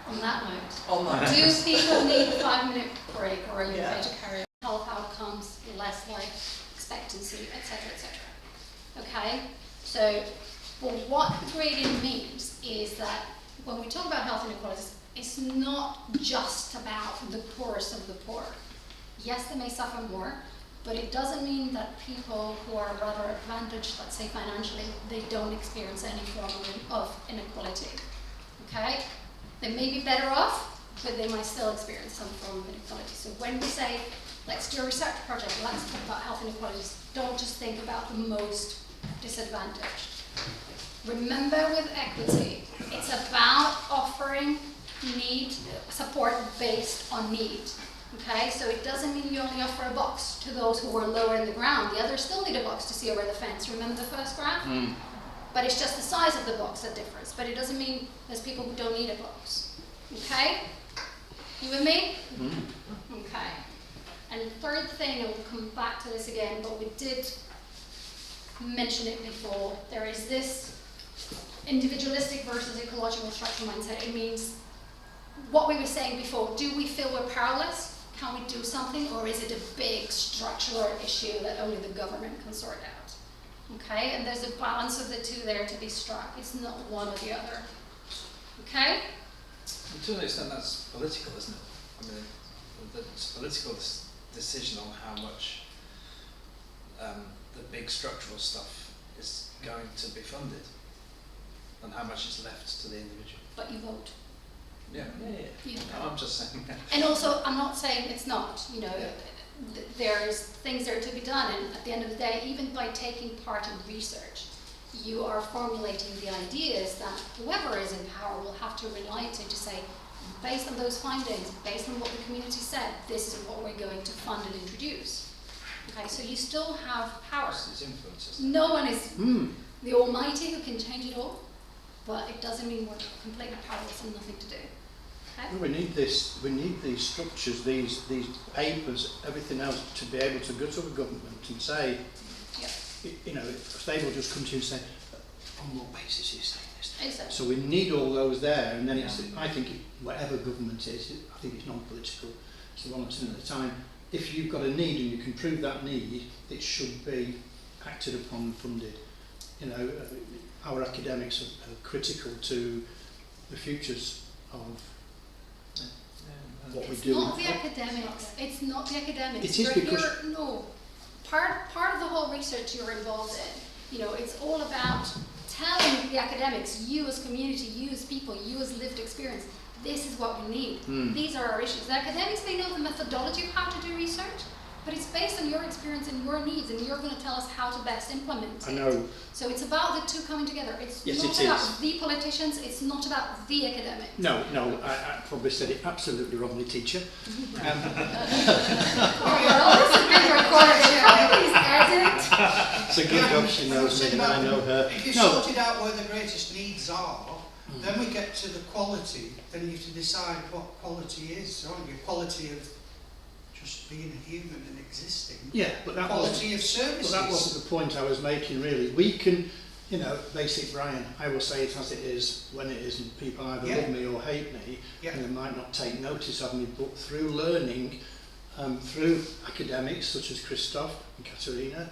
On that note, On that. do people need a 5-minute break, or are you Yeah. okay to carry on? Health outcomes, less life expectancy, etc., etc. Okay, so well, what the gradient means is that when we talk about health inequalities, it's not just about the poorest of the poor. Yes, they may suffer more, but it doesn't mean that people who are rather advantaged, let's say financially, they don't experience any form of inequality. Okay? They may be better off, but they might still experience some form of inequality. So when we say, let's do a research project, let's talk about health inequalities, don't just think about the most disadvantaged. Remember, with equity, it's about offering support based on need. Okay, so it doesn't mean you only offer a box to those who are lower in the ground. The others still need a box to see over the fence. Remember the first graph? But it's just the size of the box that differs. But it doesn't mean there's people who don't need a box. Okay? You with me? Okay. And the third thing, and we'll come back to this again, but we did mention it before, there is this individualistic versus ecological structural mindset. It means what we were saying before, do we feel we're powerless? Can we do something? Or is it a big structural issue that only the government can sort out? Okay, and there's a balance of the two there to be struck. It's not one or the other. Okay? And to an extent that's political, isn't it? I mean, it's a political decision on how much the big structural stuff is going to be funded and how much is left to the individual. But you vote. Yeah. You vote. No, I'm just saying. And also, I'm not saying it's not, you know, there's things there to be done, and at the end of the day, even by taking part in research, you are formulating the ideas that whoever is in power will have to rely to say, based on those findings, based on what the community said, this is what we're going to fund and introduce. Okay, so you still have power. It's influences. No one is the almighty who can change it all, but it doesn't mean we're completely powerless and nothing to do. Okay? We need this. We need these structures, these papers, everything else to be able to go to a government and say, you know, if they will just come to you and say, on what basis are you saying this? Exactly. So we need all those there, and then it's. I think whatever government is, I think it's non-political. It's the one that's in at the time. If you've got a need and you can prove that need, it should be acted upon and funded. You know, our academics are critical to the futures of what we do. It's not the academics. It's not the academics. It is You're because- here, no. Part of the whole research you're involved in, you know, it's all about telling the academics, you as community, you as people, you as lived experience, this is what we need. These are our issues. The academics, they know the methodology of how to do research, but it's based on your experience and your needs, and you're going to tell us how to best implement it. I know. So it's about the two coming together. It's Yes, not it about is. the politicians, it's not about the academics. No, I probably said it absolutely wrongly, teacher. Oh, you're always being recorded here. Please edit. It's a good job she knows me and I know her. If you No, sorted out where the greatest needs are, then we get to the quality, then you have to decide what quality is, aren't you? Quality of just being a human and existing. yeah, but that wasn't. Quality of services. But that wasn't the point I was making, really. We can, you know, basic Brian, I will say it as it is when it isn't. People either love me or hate me, and they might not take notice of me, but through learning, through academics such as Christoph and Katerina,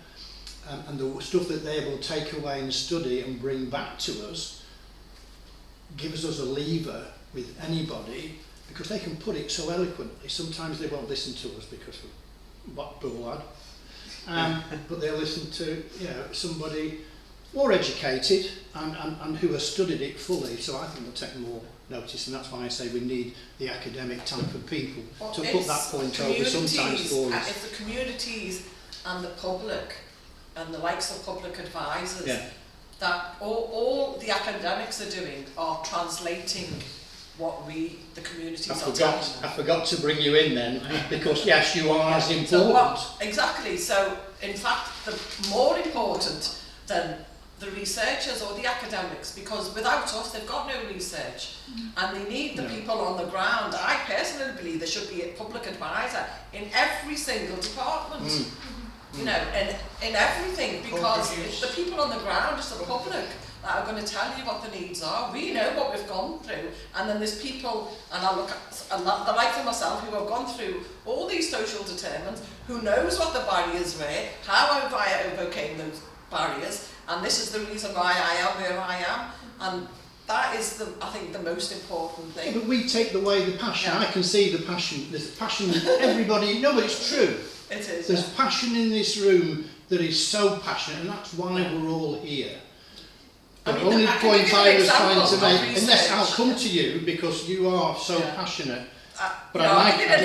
and the stuff that they will take away and study and bring back to us, gives us a lever with anybody, because they can put it so eloquently. Sometimes they won't listen to us because of what bull lad. But they'll listen to, you know, somebody more educated and who has studied it fully. So I think they'll take more notice, and that's why I say we need the academic type of people to put that point over sometimes for us. It's the communities and the public and the likes of public advisors that all the academics are doing are translating what we, the communities, are telling them. I forgot to bring you in then, because yes, you are as So important. what, exactly, so in fact, the more important than the researchers or the academics, because without us they've got no research, and they need the people on the ground. I personally believe there should be a public advisor in every single department, you know, in everything, because it's the people on the ground, it's the public that are going to tell you what the needs are. We know what we've gone through, and then there's people, and I look at the likes of myself, who have gone through all these social determinants, who knows what the barriers were, how I overcame those barriers, and this is the reason why I am where I am, and that is, I think, the most important thing. But we take away the passion. Yeah. I can see the passion. There's passion in everybody. No, but it's true. It is. There's passion in this room that is so passionate, and that's why we're all here. The I mean, only I can point give you an I was trying example to of make, unless research. I'll come to you because you are so Yeah. passionate. But No, I'd I'll like give you a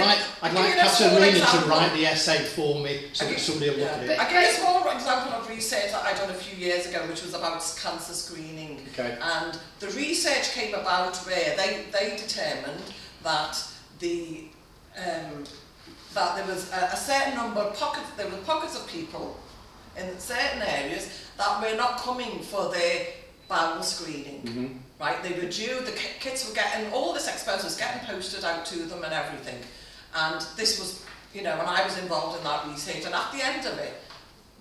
small Katerina to example. write the essay for me so that somebody will look at it. I'll give you a small example of research that I done a few years ago, which was about cancer screening. Okay. And the research came about where they determined that that there was a certain number of there were pockets of people in certain areas that were not coming for their bowel screening. Right, they were due, the kids were getting, all this exposure was getting posted out to them and everything. And this was, you know, and I was involved in that research, and at the end of it,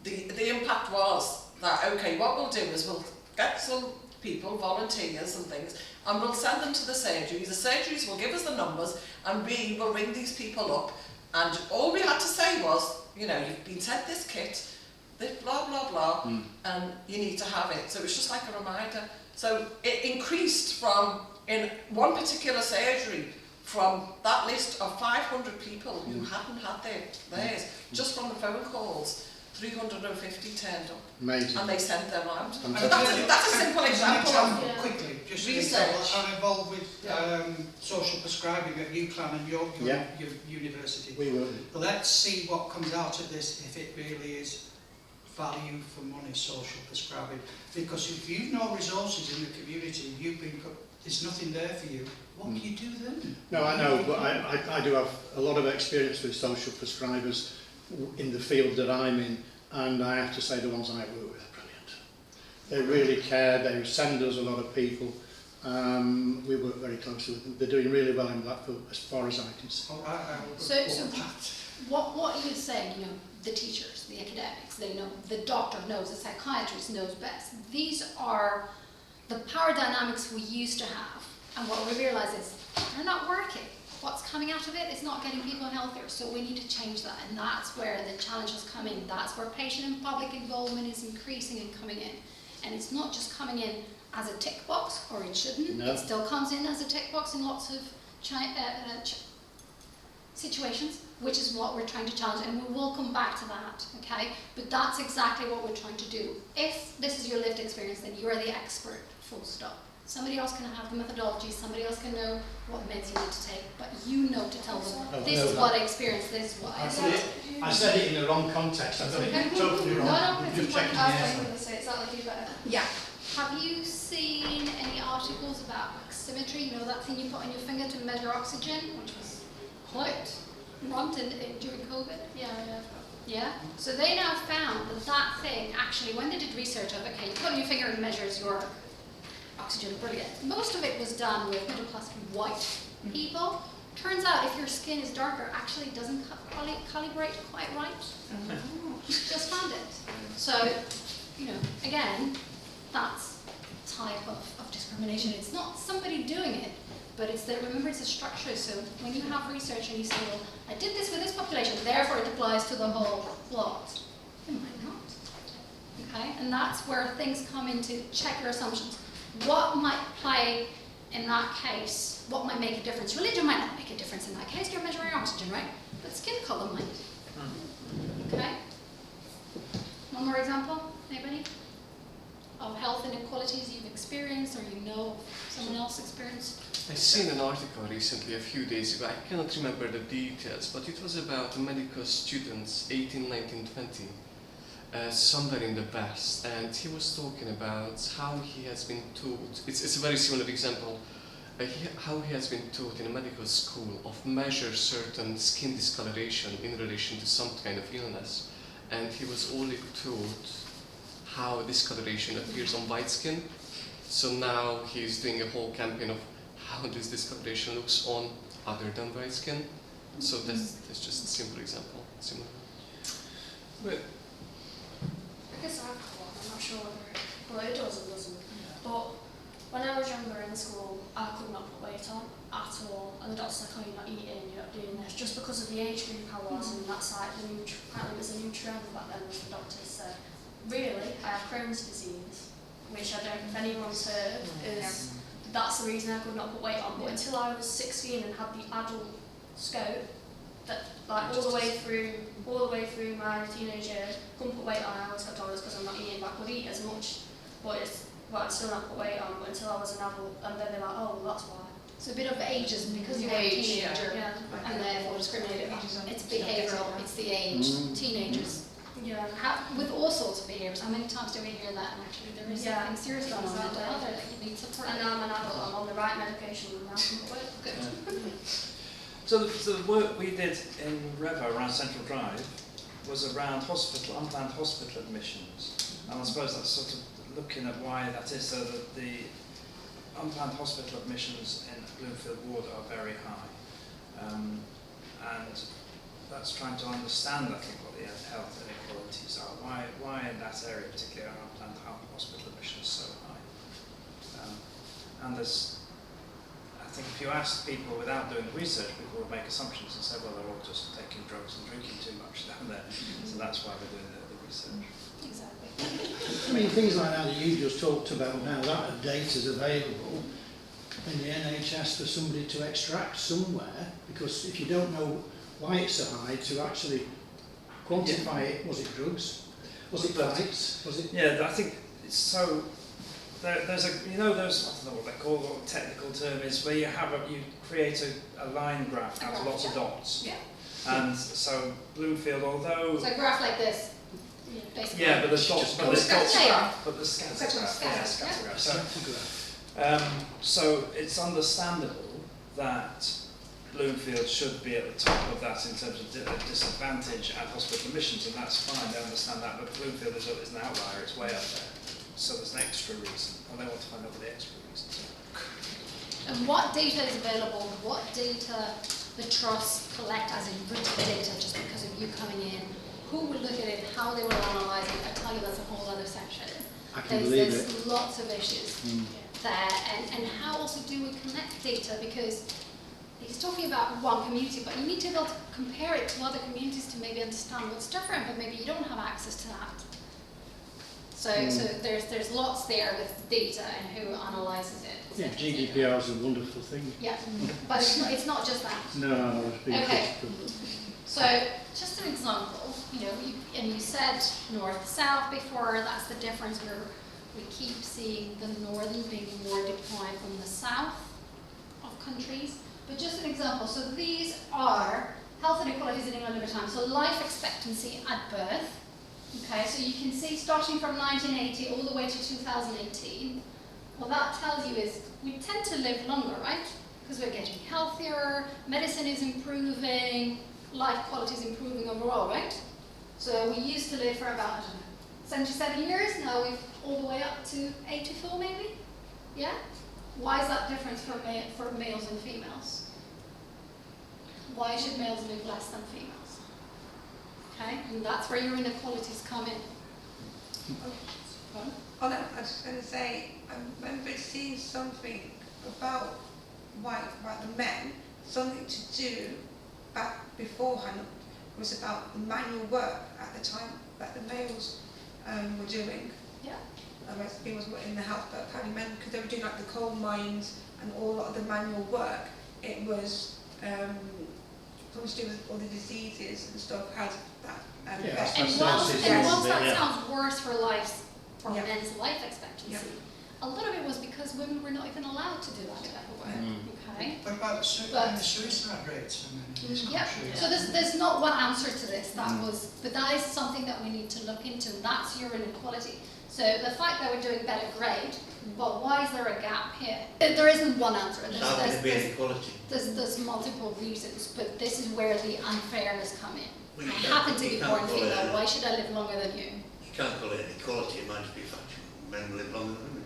the impact was that, okay, what we'll do is we'll get some people, volunteers and things, and we'll send them to the surgeries. The surgeries will give us the numbers, and we will ring these people up, and all we had to say was, you know, you've been sent this kit, this blah, blah, blah, and you need to have it. So it was just like a reminder. So it increased from, in one particular surgery, from that list of 500 people who hadn't had theirs, just from the phone calls, 350 turned up. Amazing. And they sent them out. And So that's a simple example of Yeah. Quickly, just an research. example. I'm involved with social prescribing at UCLan and your university. We will. But let's see what comes out of this, if it really is value for money social prescribing, because if you've no resources in the community, there's nothing there for you, what can you do then? No, I know, but I do have a lot of experience with social prescribers in the field that I'm in, and I have to say the ones I work with are brilliant. They really care, they send us a lot of people. We work very closely with them. They're doing really well in Blackpool, as far as I can see. Oh, I will So report that. what are you saying, you know, the teachers, the academics, they know, the doctor knows, the psychiatrist knows best. These are the power dynamics we used to have, and what we realise is they're not working. What's coming out of it is not getting people healthier, so we need to change that, and that's where the challenges come in. That's where patient and public involvement is increasing and coming in. And it's not just coming in as a tick box, or it shouldn't. No. It still comes in as a tick box in lots of situations, which is what we're trying to challenge, and we will come back to that, okay? But that's exactly what we're trying to do. If this is your lived experience, then you're the expert, full stop. Somebody else can have the methodology, somebody else can know what meds you need to take, but you know to tell them, Oh, this no, is that- what I experienced, this is what I did. I said it in the wrong context. I got it totally wrong. No, I'm it's just checking the I was answer. going to say, it's not like you better. Yeah. Have you seen any articles about oximetry, you know, that thing you put on your finger to measure oxygen, which was quite rampant during COVID? Yeah. Yeah, so they now found that that thing, actually, when they did research of, okay, you put on your finger and measures your oxygen, brilliant. Most of it was done with middle-class white people. Turns out if your skin is darker, actually it doesn't calibrate quite right. Just found it. So, you know, again, that's a type of discrimination. It's not somebody doing it, but it's that, remember, it's a structure. So when you have research and you say, well, I did this with this population, therefore it applies to the whole lot. It might not. Okay? And that's where things come into check your assumptions. What might play in that case? What might make a difference? Religion might not make a difference in that case. You're measuring oxygen, right? But skin color might. Okay? One more example, anybody? Of health inequalities you've experienced or you know someone else experienced? I've seen an article recently, a few days ago, I cannot remember the details, but it was about medical students, 18, 19, 20. somewhere in the West, and he was talking about how he has been taught. It's a very similar example. How he has been taught in a medical school of measure certain skin discoloration in relation to some kind of illness, and he was only taught how discoloration appears on white skin. So now he's doing a whole campaign of how this discoloration looks on other than white skin. So that's just a simple example. Similar. I guess I've got one, I'm not sure whether it does or doesn't. But when I was younger in school, I could not put weight on at all, and the doctor's like, oh, you're not eating, you're not doing this, just because of the age group I was, and that's like apparently it was a new trend back then, as the doctors said. Really, I have Crohn's disease, which I don't know if anyone's heard, is that's the reason I could not put weight on. But until I was 16 and had the adult scope, that like all the way through my teenage years, couldn't put weight on. I always got told it's because I'm not eating, but I could eat as much, but I'd still not put weight on. But until I was an adult, and then they're like, oh, well, that's why. So a bit of ageism because you're a teenager, Yeah. and therefore discriminated. It's behavioural. It's the age. Teenagers. Yeah. With all sorts of behaviours. How many times do we hear that? And actually, there is something serious going on mental health that you need support. And now I'm an adult. I'm on the right medication, and now I can put weight. Good. So the work we did in Revo around Central Drive was around unplanned hospital admissions. And I suppose that's sort of looking at why that is, so that the unplanned hospital admissions in Bloomfield Ward are very high. And that's trying to understand, I think, what the health inequalities are. Why in that area particularly are unplanned hospital admissions so high? And there's, I think if you ask people without doing the research, people will make assumptions and say, well, they're all just taking drugs and drinking too much down there. So that's why we're doing the research. Exactly. I mean, things like that you just talked about now, that data's available in the NHS for somebody to extract somewhere, because if you don't know why it's so high, to actually quantify it, was it drugs? Was it flights? Was it? Yeah, I think it's so. There's a, you know, those, I don't know what they call, what the technical term is, where you create a line graph out of lots of dots. Yeah. And so Bloomfield, although So a graph like this. Basically. yeah, but there's dots, but there's dots, Scatter. but there's scatter graph. Scatter, Yeah, scatter graph. So, Photograph. so it's understandable that Bloomfield should be at the top of that in terms of disadvantage at hospital admissions, and that's fine, they understand that, but Bloomfield is an outlier, it's way up there. So there's an extra reason, and they want to find out what the extra reasons are. And what data is available? What data the trusts collect as in written data just because of you coming in? Who will look at it? How they will analyse it? I tell you, that's a whole other section. I can believe it. There's lots of issues there, and how also do we connect data? Because he's talking about one community, but you need to be able to compare it to other communities to maybe understand what's different, but maybe you don't have access to that. So there's lots there with data and who analyses it. Yeah, GDPR is a wonderful thing. Yeah, but it's not just that. No, it's been Okay. critical. So just an example, you said north-south before, that's the difference where we keep seeing the northern being more deprived from the south of countries. But just an example, so these are health inequalities in England over time. So life expectancy at birth. Okay, so you can see starting from 1980 all the way to 2018, what that tells you is we tend to live longer, right? Because we're getting healthier, medicine is improving, life quality is improving overall, right? So we used to live for about, I don't know, 77 years, now we're all the way up to 84 maybe? Yeah? Why is that different for males and females? Why should males live less than females? Okay, and that's where your inequalities come in. Oh no, I was just going to say, I remember seeing something about the men, something to do back beforehand was about the manual work at the time that the males were doing. Yeah. Most females were in the house, but apparently men, because they were doing like the coal mines and all of the manual work, it was something to do with all the diseases and stuff had that Yeah, effect. And That's whilst the that bit, yeah. sounds worse for Yeah. men's life expectancy, a lot of it was because women were not even allowed to do that type of work. Okay. What about But- the suicide rates in this Yeah, country? so there's not one answer to this. But that is something that we need to look into, and that's your inequality. So the fact that we're doing better grade, but why is there a gap here? There isn't one answer. So how can it be inequality? There's multiple reasons, but this is where the unfairness come in. Well, you I can't- happen to you be can't born call it female. a- Why should I live longer than you? You can't call it inequality, it might just be factual. Men live longer than women.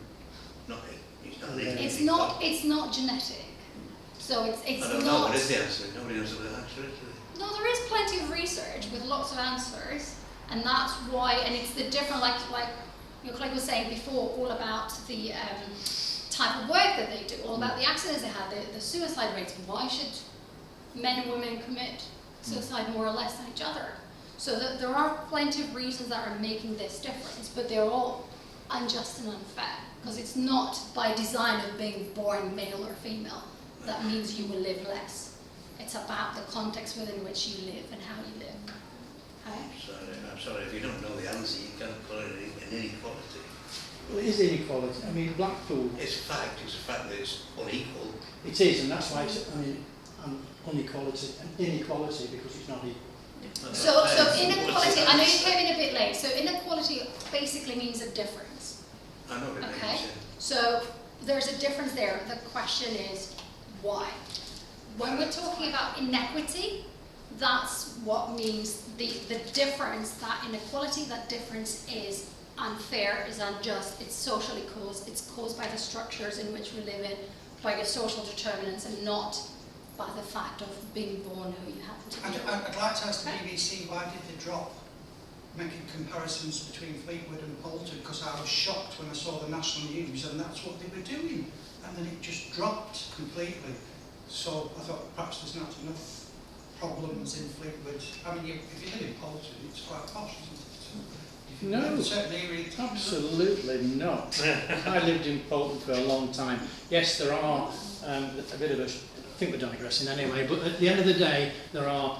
Not it. It's not legally It's equal. not genetic. So it's I don't know, not. what is the answer? Nobody knows what the answer is, do they? No, there is plenty of research with lots of answers, and that's why. And it's the different, like your colleague was saying before, all about the type of work that they do, all about the accidents they have, the suicide rates. Why should men and women commit suicide more or less than each other? So there are plenty of reasons that are making this difference, but they're all unjust and unfair, because it's not by design of being born male or female that means you will live less. It's about the context within which you live and how you live. Okay? I'm sorry, if you don't know the answer, you can't call it an inequality. Well, it is inequality. I mean, Blackpool, It's a fact that it's unequal. it is, and that's why it's, I mean, inequality because it's not equal. So inequality, I know you came in a bit late, so inequality basically means a difference. I know what it Okay. means, yeah. So there's a difference there. The question is, why? When we're talking about inequity, that's what means the difference, that inequality, that difference is unfair, is unjust, it's socially caused, it's caused by the structures in which we live in, by the social determinants, and not by the fact of being born who you happen to be. I'd like to ask the BBC, why did they drop making comparisons between Fleetwood and Bolton? Because I was shocked when I saw the national news and that's what they were doing. And then it just dropped completely. So I thought perhaps there's not enough problems in Fleetwood. I mean, if you live in Bolton, it's quite posh, isn't it? So if you No, live in a certain area, it's absolutely not. I lived in Bolton for a long time. Yes, there are a bit of a, I think we're digressing anyway, but at the end of the day, there are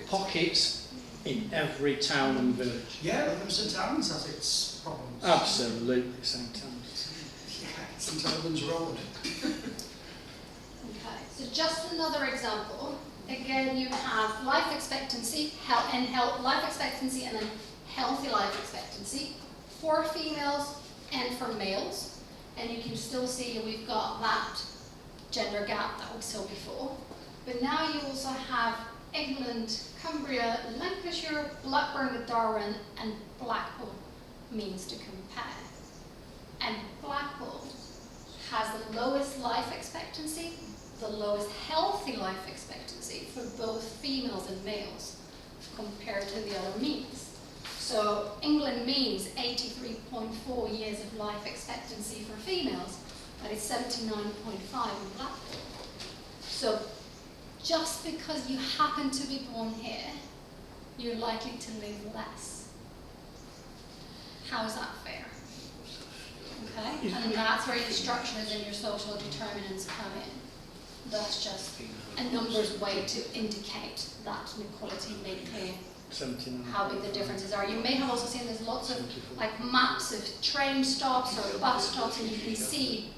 pockets in every town and village. Yeah, St Albans has its problems. Absolutely, St Albans. Yeah, St Albans Road. Okay, so just another example. Again, you have life expectancy, life expectancy, and then healthy life expectancy for females and for males. And you can still see we've got that gender gap that we saw before. But now you also have England, Cumbria, Lancashire, Blackburn with Darwen, and Blackpool means to compare. And Blackpool has the lowest life expectancy, the lowest healthy life expectancy for both females and males compared to the other means. So England means 83.4 years of life expectancy for females, but it's 79.5 in Blackpool. So just because you happen to be born here, you're likely to live less. How is that fair? Okay, and that's where your structures and your social determinants come in. That's just a numbers way to indicate that inequality, make clear 79. how big the differences are. You may have also seen there's lots of like maps of train stops or bus stops, and you can see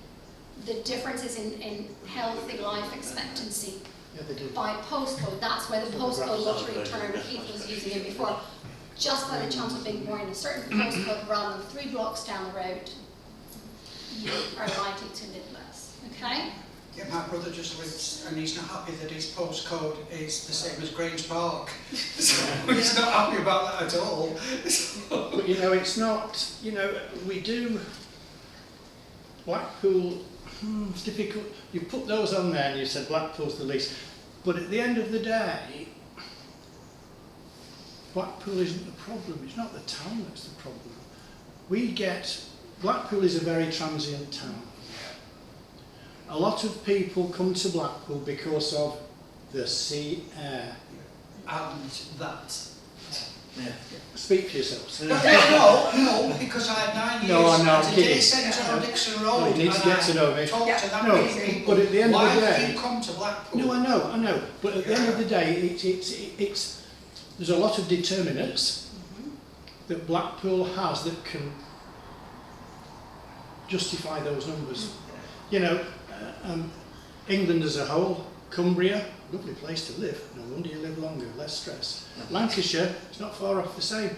the differences in healthy life expectancy Yeah, they do. by postcode. That's where the postcode lottery term Keith was using it before. Just by the chance of being born in a certain postcode rather than 3 blocks down the road, you are likely to live less. Okay? Yeah, my brother just lives and he's not happy that his postcode is the same as Grange Park. So he's not happy about that at all. But you know, it's not, you know, we do, Blackpool, it's difficult. You put those on there and you said Blackpool's the least. But at the end of the day, Blackpool isn't the problem. It's not the town that's the problem. Blackpool is a very transient town. A lot of people come to Blackpool because of the sea air. And that. Yeah. Speak for yourselves. No, because I had 9 years No, I'm at a day kidding. centre on Dixon No, Road. you need to and get I to know me. talked to that No, many people. but at the end of the Why day- do you come to Blackpool? No, I know. But at the end of the day, it's there's a lot of determinants that Blackpool has that can justify those numbers. You know, England as a whole, Cumbria, lovely place to live. No wonder you live longer, less stress. Lancashire, it's not far off the same.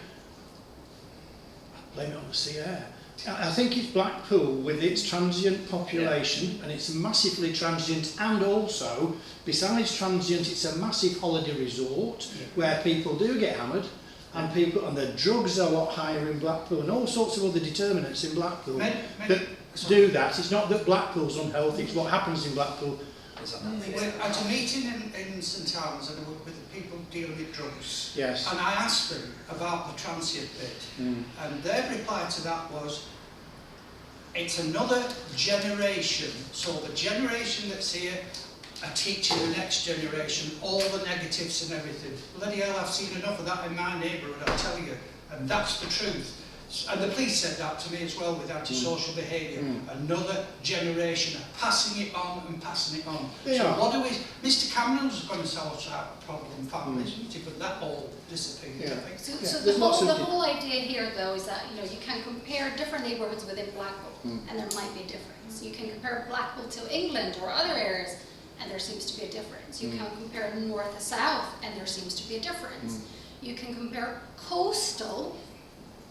Blame it on the sea air. I think it's Blackpool with its transient population, and it's massively transient, and also, besides transient, it's a massive holiday resort where people do get hammered, and the drugs are a lot higher in Blackpool, and all sorts of other determinants in Blackpool that do that. It's not that Blackpool's unhealthy, it's what happens in Blackpool. At a meeting in St Albans with the people dealing with drugs, Yes. and I asked them about the transient bit, and their reply to that was, it's another generation, so the generation that's here are teaching the next generation all the negatives and everything. Bloody hell, I've seen enough of that in my neighbourhood, I'll tell you, and that's the truth. And the police said that to me as well with antisocial behaviour. Another generation are passing it on and passing it on. They so are. what do we? Mr Cameron's going to sort out a problem families, isn't he? But that all disappeared. Yeah. I think. So there's lots the of whole idea here, though, is that you can compare different neighbourhoods within Blackpool, and there might be a difference. You can compare Blackpool to England or other areas, and there seems to be a difference. You can compare north to south, and there seems to be a difference. You can compare coastal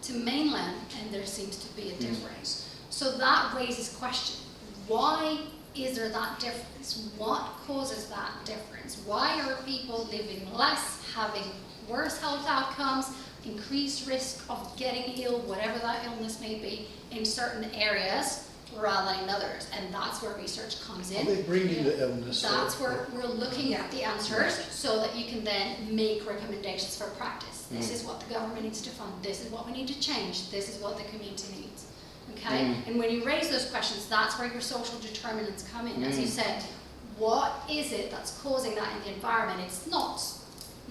to mainland, and there seems to be a difference. So that raises question: why is there that difference? What causes that difference? Why are people living less, having worse health outcomes, increased risk of getting ill, whatever that illness may be, in certain areas rather than in others? And that's where research comes in. Are they bringing the illness? That's where we're looking at the answers so that you can then make recommendations for practice. This is what the government needs to fund. This is what we need to change. This is what the community needs. Okay? And when you raise those questions, that's where your social determinants come in. As you said, what is it that's causing that in the environment? It's not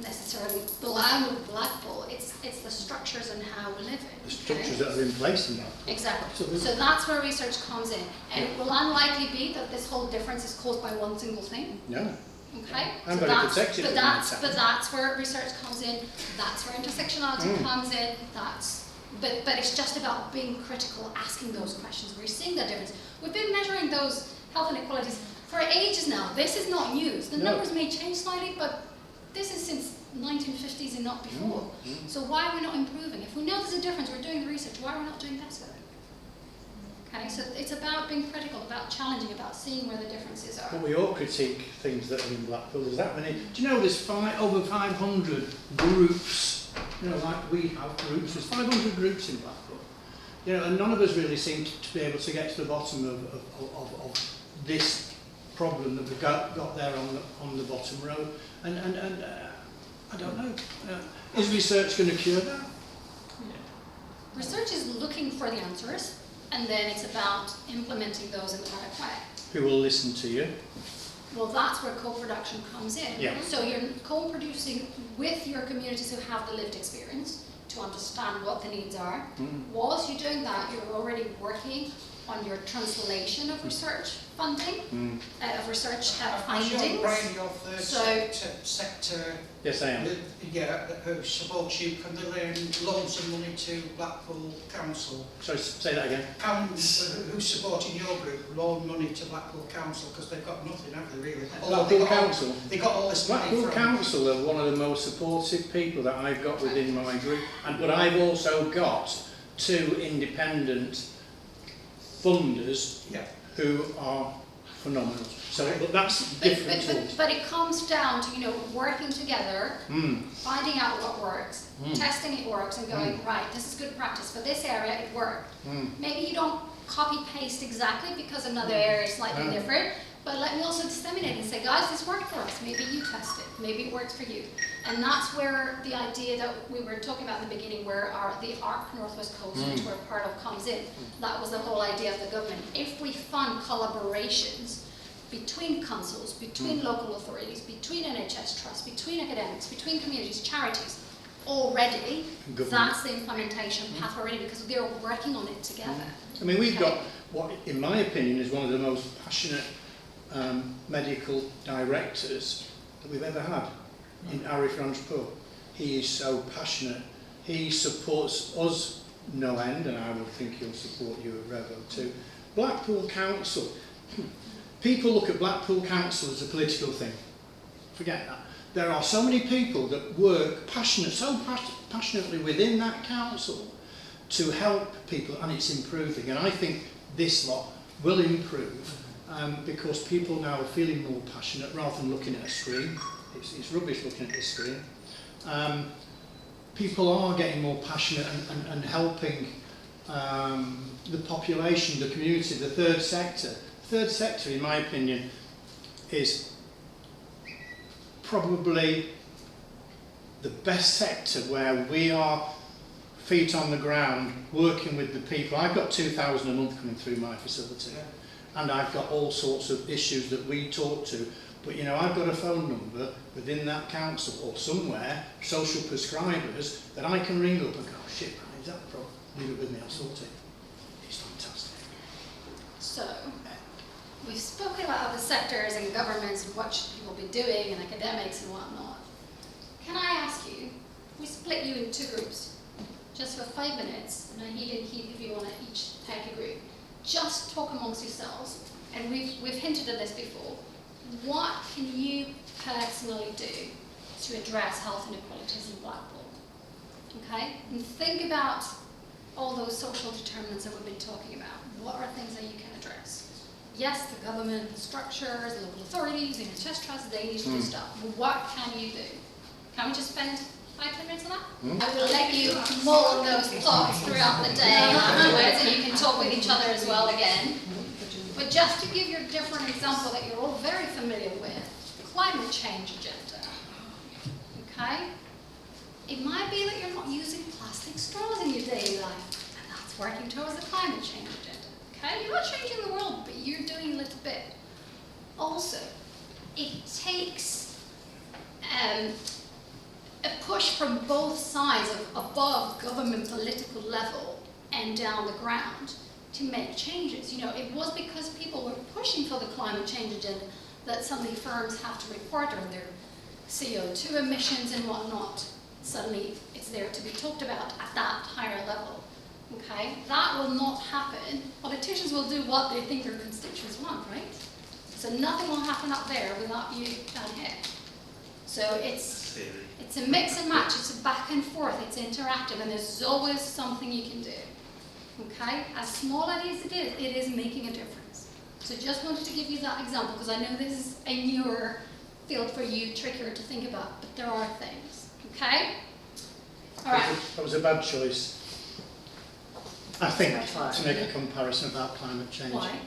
necessarily Blackpool. It's the structures and how we live it. The structures that are in place in that. Exactly. Absolutely. So that's where research comes in. And it will unlikely be that this whole difference is caused by one single thing. No. Okay? I'm So very that's, protective but of that's, that. but that's where research comes in. That's where intersectionality comes in. But it's just about being critical, asking those questions. We're seeing that difference. We've been measuring those health inequalities for ages now. This is not news. The numbers may change slightly, but this is since 1950s and not before. So why are we not improving? If we know there's a difference, we're doing the research, why are we not doing better? Okay, so it's about being critical, about challenging, about seeing where the differences are. But we all critique things that are in Blackpool. There's that many. Do you know there's over 500 groups? Like we have groups. There's 500 groups in Blackpool. And none of us really seem to be able to get to the bottom of this problem that we've got there on the bottom row. And I don't know. Is research going to cure that? Research is looking for the answers, and then it's about implementing those in the right way. Who will listen to you? Well, that's where co-production comes in. Yeah. So you're co-producing with your communities who have the lived experience to understand what the needs are. Whilst you're doing that, you're already working on your translation of research funding, of research findings. Brian, your third So- sector, Yes, I am. who supports you, can they loan some money to Blackpool Council? Sorry, say that again. Who's supporting your group loan money to Blackpool Council because they've got nothing, have they really? Blackpool Council? They got all this money Blackpool from... Council are one of the most supportive people that I've got within my group, but I've also got two independent funders who are phenomenal. So but that's different. But it comes down to working together, finding out what works, testing it works, and going right. This is good practice for this area. It worked. Maybe you don't copy paste exactly because another area is slightly different. But let me also disseminate and say, guys, this worked for us. Maybe you test it. Maybe it works for you. And that's where the idea that we were talking about in the beginning, where the ARC Northwest Coast, which we're part of, comes in. That was the whole idea of the government. If we fund collaborations between councils, between local authorities, between NHS trusts, between academics, between communities, charities, already, that's the implementation path already, because they're working on it together. I mean, we've got what, in my opinion, is one of the most passionate medical directors that we've ever had in Arif Ranjpur. He is so passionate. He supports us no end, and I would think he'll support you at Revo too. Blackpool Council. People look at Blackpool Council as a political thing. Forget that. There are so many people that work passionately within that council to help people, and it's improving. And I think this lot will improve because people now are feeling more passionate rather than looking at a screen. It's rubbish looking at this screen. People are getting more passionate and helping the population, the community, the third sector. The third sector, in my opinion, is probably the best sector where we are feet on the ground working with the people. I've got 2,000 a month coming through my facility, and I've got all sorts of issues that we talk to. But you know, I've got a phone number within that council or somewhere, social prescribers, that I can ring up and go, shit, man, is that a problem? Leave it with me, I'll sort it. It's fantastic. So, we've spoken about other sectors and governments and what people be doing and academics and whatnot. Can I ask you, we split you in two groups, just for 5 minutes, and I heed if you want to each take a group. Just talk amongst yourselves, and we've hinted at this before. What can you personally do to address health inequalities in Blackpool? Okay? And think about all those social determinants that we've been talking about. What are things that you can address? Yes, the government, the structures, the local authorities, the NHS trusts, they need to do stuff. But what can you do? Can we just spend 5-10 minutes on that? I will let you mull on those thoughts throughout the day afterwards, and you can talk with each other as well again. But just to give you a different example that you're all very familiar with, the climate change agenda. Okay? It might be that you're not using plastic straws in your daily life, and that's working towards the climate change agenda. Okay? You're not changing the world, but you're doing a little bit. Also, it takes a push from both sides of above government political level and down the ground to make changes. You know, it was because people were pushing for the climate change agenda that suddenly firms have to report on their CO2 emissions and whatnot. Suddenly it's there to be talked about at that higher level. Okay? That will not happen. Politicians will do what they think their constituents want, right? So nothing will happen up there without you down here. So it's a mix and match, it's a back and forth, it's interactive, and there's always something you can do. Okay? As small as it is making a difference. So just wanted to give you that example, because I know this is a newer field for you, trickier to think about, but there are things. Okay? All right. That was a bad choice, I think, to make a comparison about climate change. Why?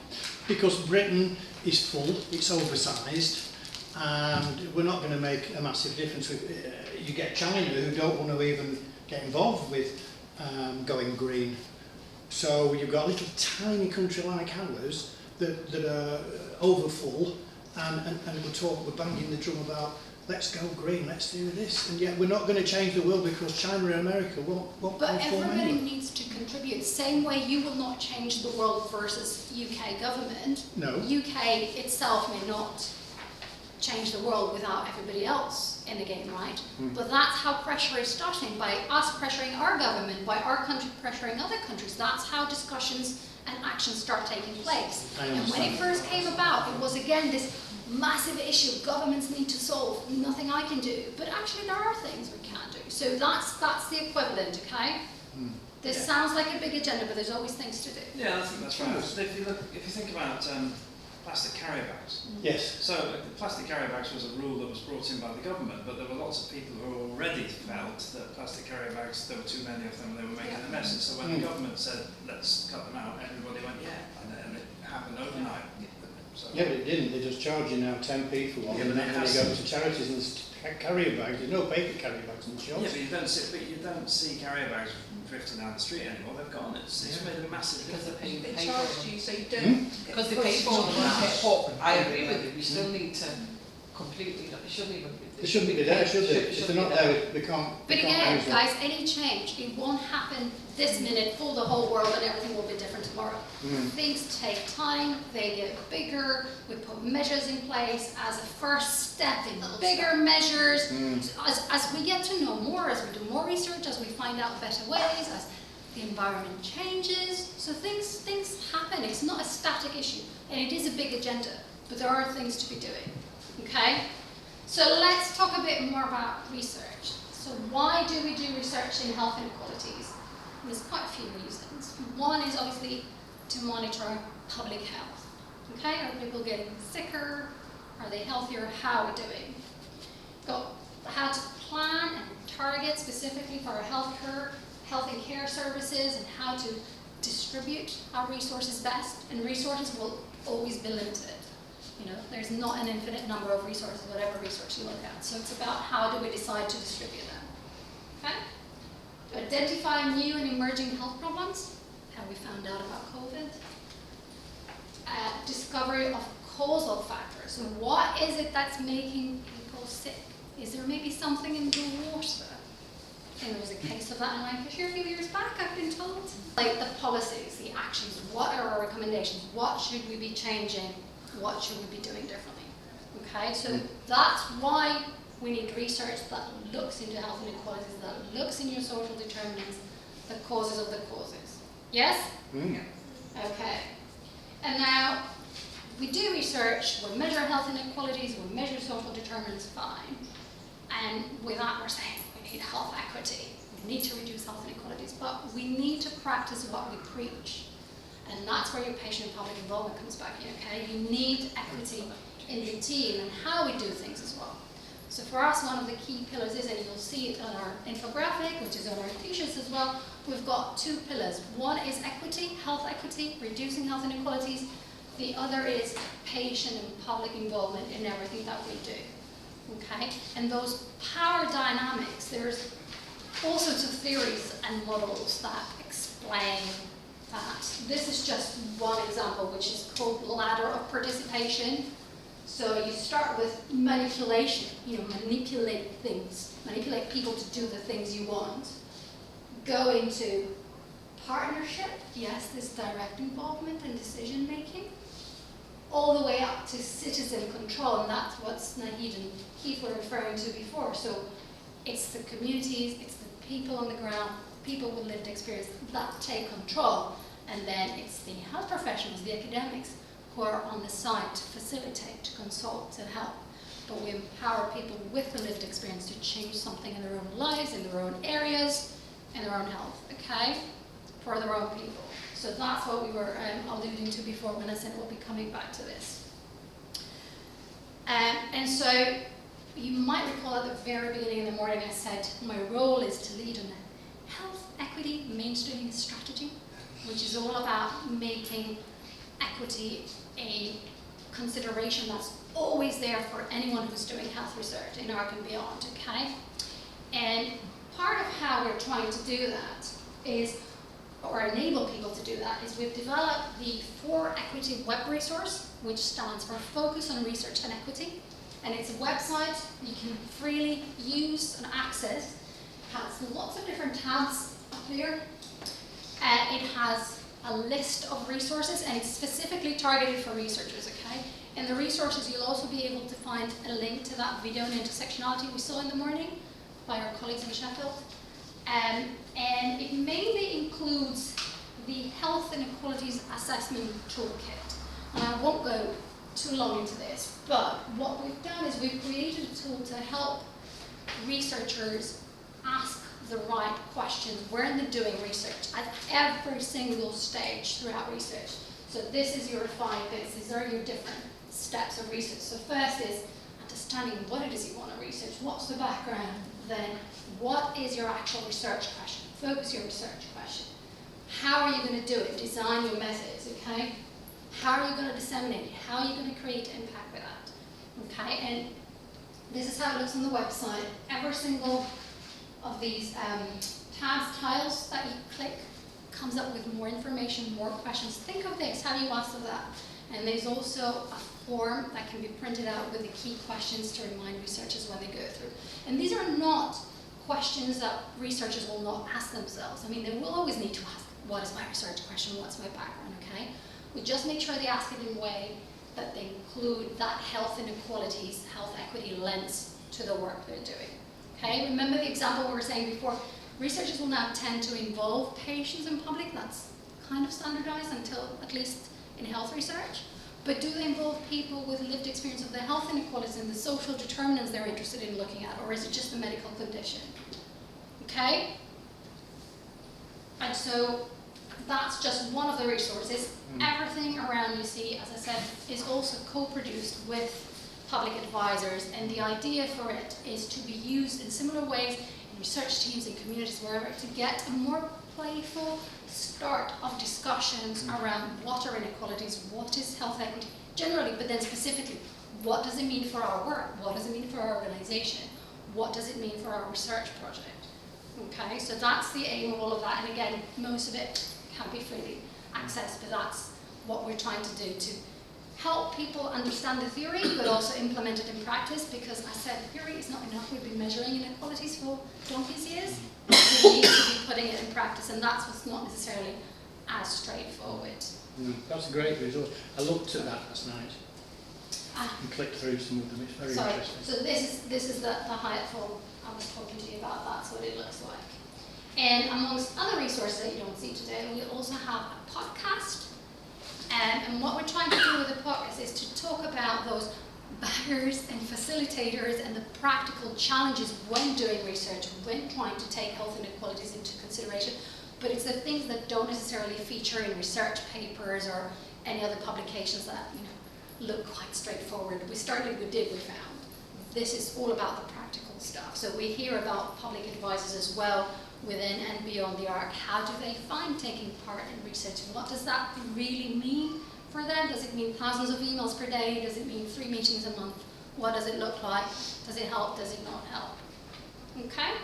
Because Britain is full, it's oversized, and we're not going to make a massive difference. You get China, who don't want to even get involved with going green. So you've got a little tiny country like ours that are overfull, and we're banging the drum about let's go green, let's do this, and yet we're not going to change the world because China and America won't But conform everybody anyway. needs to contribute. Same way you will not change the world versus UK government. No. UK itself may not change the world without everybody else in the game, right? But that's how pressure is starting, by us pressuring our government, by our country pressuring other countries. That's how discussions and actions start taking place. And when it first came about, it was again this massive issue governments need to solve, nothing I can do. But actually there are things we can do. So that's the equivalent, okay? This sounds like a big agenda, but there's always things to do. Yeah, I think that's right. So if you think about plastic carry bags. Yes. So plastic carry bags was a rule that was brought in by the government, but there were lots of people who already felt that plastic carry bags, there were too many of them, they were making a mess. And so when the government said, let's cut them out, everybody went, yeah, and it happened overnight. So, Yeah, but it didn't. They just charge you now 10p for one, Yeah, and but then it when you has- go to charities and carrier bags, there's no paper carrier bags in the shops. yeah, but you don't see carrier bags drifting down the street anymore. They've gone. It's made a massive Because difference. they're paying They pay charge for them. you, so you don't. Because they pay for them. I agree with you, we still need to completely, it shouldn't even be. They shouldn't be there, should they? If they're not there, we can't. But we can't again, use them. guys, any change, it won't happen this minute for the whole world and everything will be different tomorrow. Things take time, they get bigger, we put measures in place as a first step in bigger measures. As we get to know more, as we do more research, as we find out better ways, as the environment changes, so things happen. It's not a static issue, and it is a big agenda, but there are things to be doing, okay? So let's talk a bit more about research. So why do we do research in health inequalities? There's quite a few reasons. One is obviously to monitor public health, okay? Are people getting sicker? Are they healthier? How are we doing? Got how to plan and target specifically for our health and care services, and how to distribute our resources best. And resources will always be limited. You know, there's not an infinite number of resources, whatever resource you look at. So it's about how do we decide to distribute them. Okay? Identify new and emerging health problems, how we found out about COVID. Discovery of causal factors. So what is it that's making people sick? Is there maybe something in the water? I think there was a case of that in Lancashire a few years back, I've been told. Like the policies, the actions, what are our recommendations? What should we be changing? What should we be doing differently? Okay, so that's why we need research that looks into health inequalities, that looks into social determinants, the causes of the causes. Yes? Mm. Okay. And now, we do research, we measure health inequalities, we measure social determinants, fine. And with that, we're saying we need health equity. We need to reduce health inequalities, but we need to practice what we preach. And that's where your patient and public involvement comes back in, okay? You need equity in the team and how we do things as well. So for us, one of the key pillars is, and you'll see it on our infographic, which is on our t-shirts as well, we've got two pillars. One is equity, health equity, reducing health inequalities. The other is patient and public involvement in everything that we do, okay? And those power dynamics, there's all sorts of theories and models that explain that. This is just one example, which is called ladder of participation. So you start with manipulation, you know, manipulate things, manipulate people to do the things you want. Go into partnership, yes, this direct involvement and decision making, all the way up to citizen control, and that's what Nahid and Keith were referring to before. So it's the communities, it's the people on the ground, people with lived experience that take control, and then it's the health professionals, the academics, who are on the side to facilitate, to consult, to help. But we empower people with the lived experience to change something in their own lives, in their own areas, in their own health, okay? For their own people. So that's what we were alluding to before when I said we'll be coming back to this. And so you might recall at the very beginning of the morning I said my role is to lead on a health equity mainstreaming strategy, which is all about making equity a consideration that's always there for anyone who's doing health research in ARC and beyond, okay? And part of how we're trying to do that is, or enable people to do that, is we've developed the For Equity web resource, which stands for Focus on Research and Equity. And it's a website you can freely use and access. It has lots of different tabs up there. It has a list of resources, and it's specifically targeted for researchers, okay? In the resources, you'll also be able to find a link to that video on intersectionality we saw in the morning by our colleagues in Sheffield. And it mainly includes the Health Inequalities Assessment Toolkit. And I won't go too long into this, but what we've done is we've created a tool to help researchers ask the right questions when they're doing research at every single stage throughout research. So this is your 5 bits, these are your different steps of research. So first is understanding what it is you want to research, what's the background, then what is your actual research question, focus your research question. How are you going to do it? Design your methods, okay? How are you going to disseminate it? How are you going to create impact with that? Okay, and this is how it looks on the website. Every single of these tabs, tiles that you click comes up with more information, more questions. Think of this, how do you answer that? And there's also a form that can be printed out with the key questions to remind researchers when they go through. And these are not questions that researchers will not ask themselves. I mean, they will always need to ask, what is my research question, what's my background, okay? We just make sure they ask it in a way that they include that health inequalities, health equity lens to the work they're doing. Okay, remember the example we were saying before, Researchers will now tend to involve patients in public. That's kind of standardized until, at least in health research. But do they involve people with lived experience of the health inequalities and the social determinants they're interested in looking at, or is it just a medical condition? Okay? And so that's just one of the resources. Everything around, you see, as I said, is also co-produced with public advisors, and the idea for it is to be used in similar ways in research teams, in communities, wherever, to get a more playful start of discussions around what are inequalities, what is health equity generally, but then specifically, what does it mean for our work, what does it mean for our organization, what does it mean for our research project. Okay, so that's the aim of all of that, and again, most of it can be freely accessed, but that's what we're trying to do, to help people understand the theory, but also implement it in practice, because I said theory is not enough. We've been measuring inequalities for donkey's years. We need to be putting it in practice, and that's what's not necessarily as straightforward. That's a great resource. I looked at that last night and clicked through some of them. It's very interesting. So this is the Hyatt form I was talking to you about. That's what it looks like. And amongst other resources that you don't see today, we also have a podcast. And what we're trying to do with the podcast is to talk about those barriers and facilitators and the practical challenges when doing research, when trying to take health inequalities into consideration. But it's the things that don't necessarily feature in research papers or any other publications that look quite straightforward. We started with we found. This is all about the practical stuff. So we hear about public advisors as well within and beyond the ARC. How do they find taking part in research? What does that really mean for them? Does it mean thousands of emails per day? Does it mean 3 meetings a month? What does it look like? Does it help? Does it not help? Okay?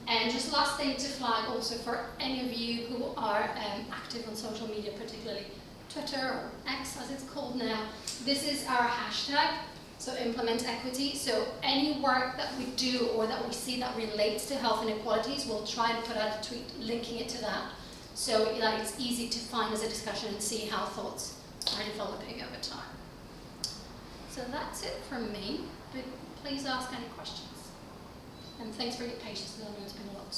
And just last thing to flag also for any of you who are active on social media, particularly Twitter or X as it's called now, this is our hashtag. So implement equity. So any work that we do or that we see that relates to health inequalities, we'll try and put out a tweet linking it to that, so that it's easy to find as a discussion and see how thoughts are developing over time. So that's it from me, but please ask any questions. And thanks for your patience, because I know it's been a lot.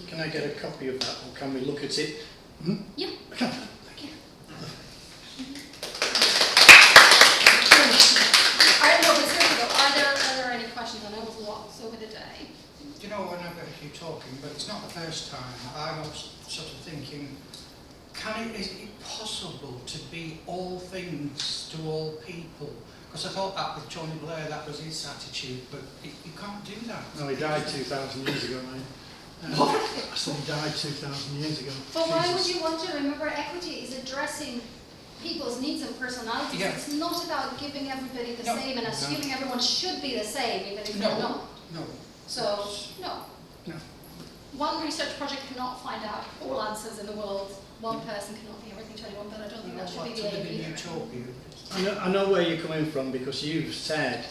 Can I get a copy of that, or can we look at it? Yeah. Thank you. Are there any questions? I know it was lots over the day. You know, when I've heard you talking, but it's not the first time, I was sort of thinking, is it possible to be all things to all people? Because I thought that with Tony Blair, that was his attitude, but you can't do that. No, he died 2,000 years ago, mate. I said he died 2,000 years ago. But why would you want to? Remember, equity is addressing people's needs and personalities. Yeah. It's not about giving everybody the No. same and assuming everyone should be the same, even if No. they're not. No. So, no. No. One research project cannot find out all answers in the world. One person cannot be everything to anyone, but I don't think that should be the aim either. Utopia. I know where you're coming from, because you've said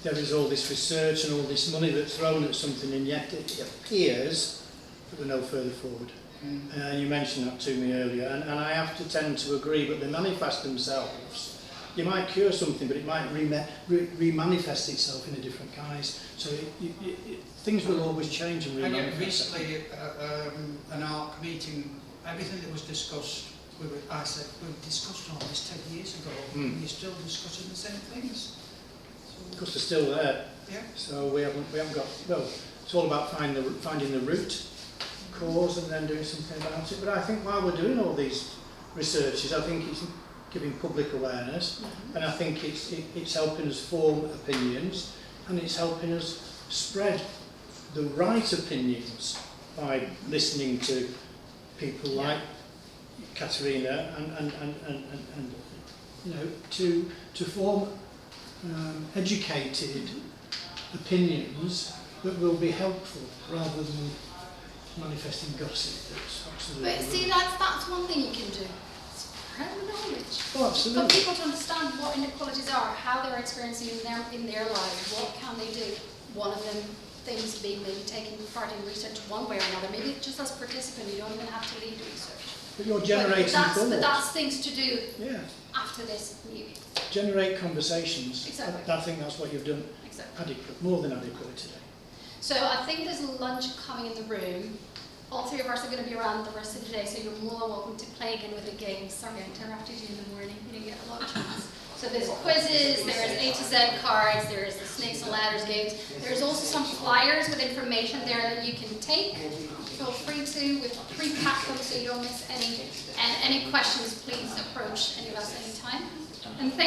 there is all this research and all this money that's thrown at something, and yet it appears that we're no further forward. You mentioned that to me earlier, and I have to tend to agree, but they manifest themselves. You might cure something, but it might re-manifest itself in a different guise. So things will always change and And yet re-manifest. recently, an ARC meeting, everything that was discussed, I said, we've discussed all this 10 years ago, and you're still discussing the same things. Because they're still there. Yeah. So we haven't got, well, it's all about finding the root cause and then doing something about it. But I think while we're doing all these researches, I think it's giving public awareness, and I think it's helping us form opinions, and it's helping us spread the right opinions by listening to people like Katerina and to form educated opinions that will be helpful rather than manifesting gossip. That's absolutely But see, that's one thing you can do. Spread knowledge. Oh, absolutely. For people to understand what inequalities are, how they're experiencing in their lives, what can they do. One of them things being maybe taking part in research one way or another. Maybe just as a participant, you don't even have to lead research. But you're generating thoughts. But that's things to do Yeah. after this meeting. Generate conversations. Exactly. I think that's what you've done Exactly. more than adequately today. So I think there's lunch coming in the room. All three of us are going to be around the rest of the day, so you're more than welcome to play again with the games. Sorry, I interrupted you in the morning. You didn't get a lot of chance. So there's quizzes, there's A to Z cards, there's the snakes and ladders games. There's also some flyers with information there that you can take. Feel free to. We've pre-packed them so you don't miss any. And any questions, please approach any of us anytime. And thank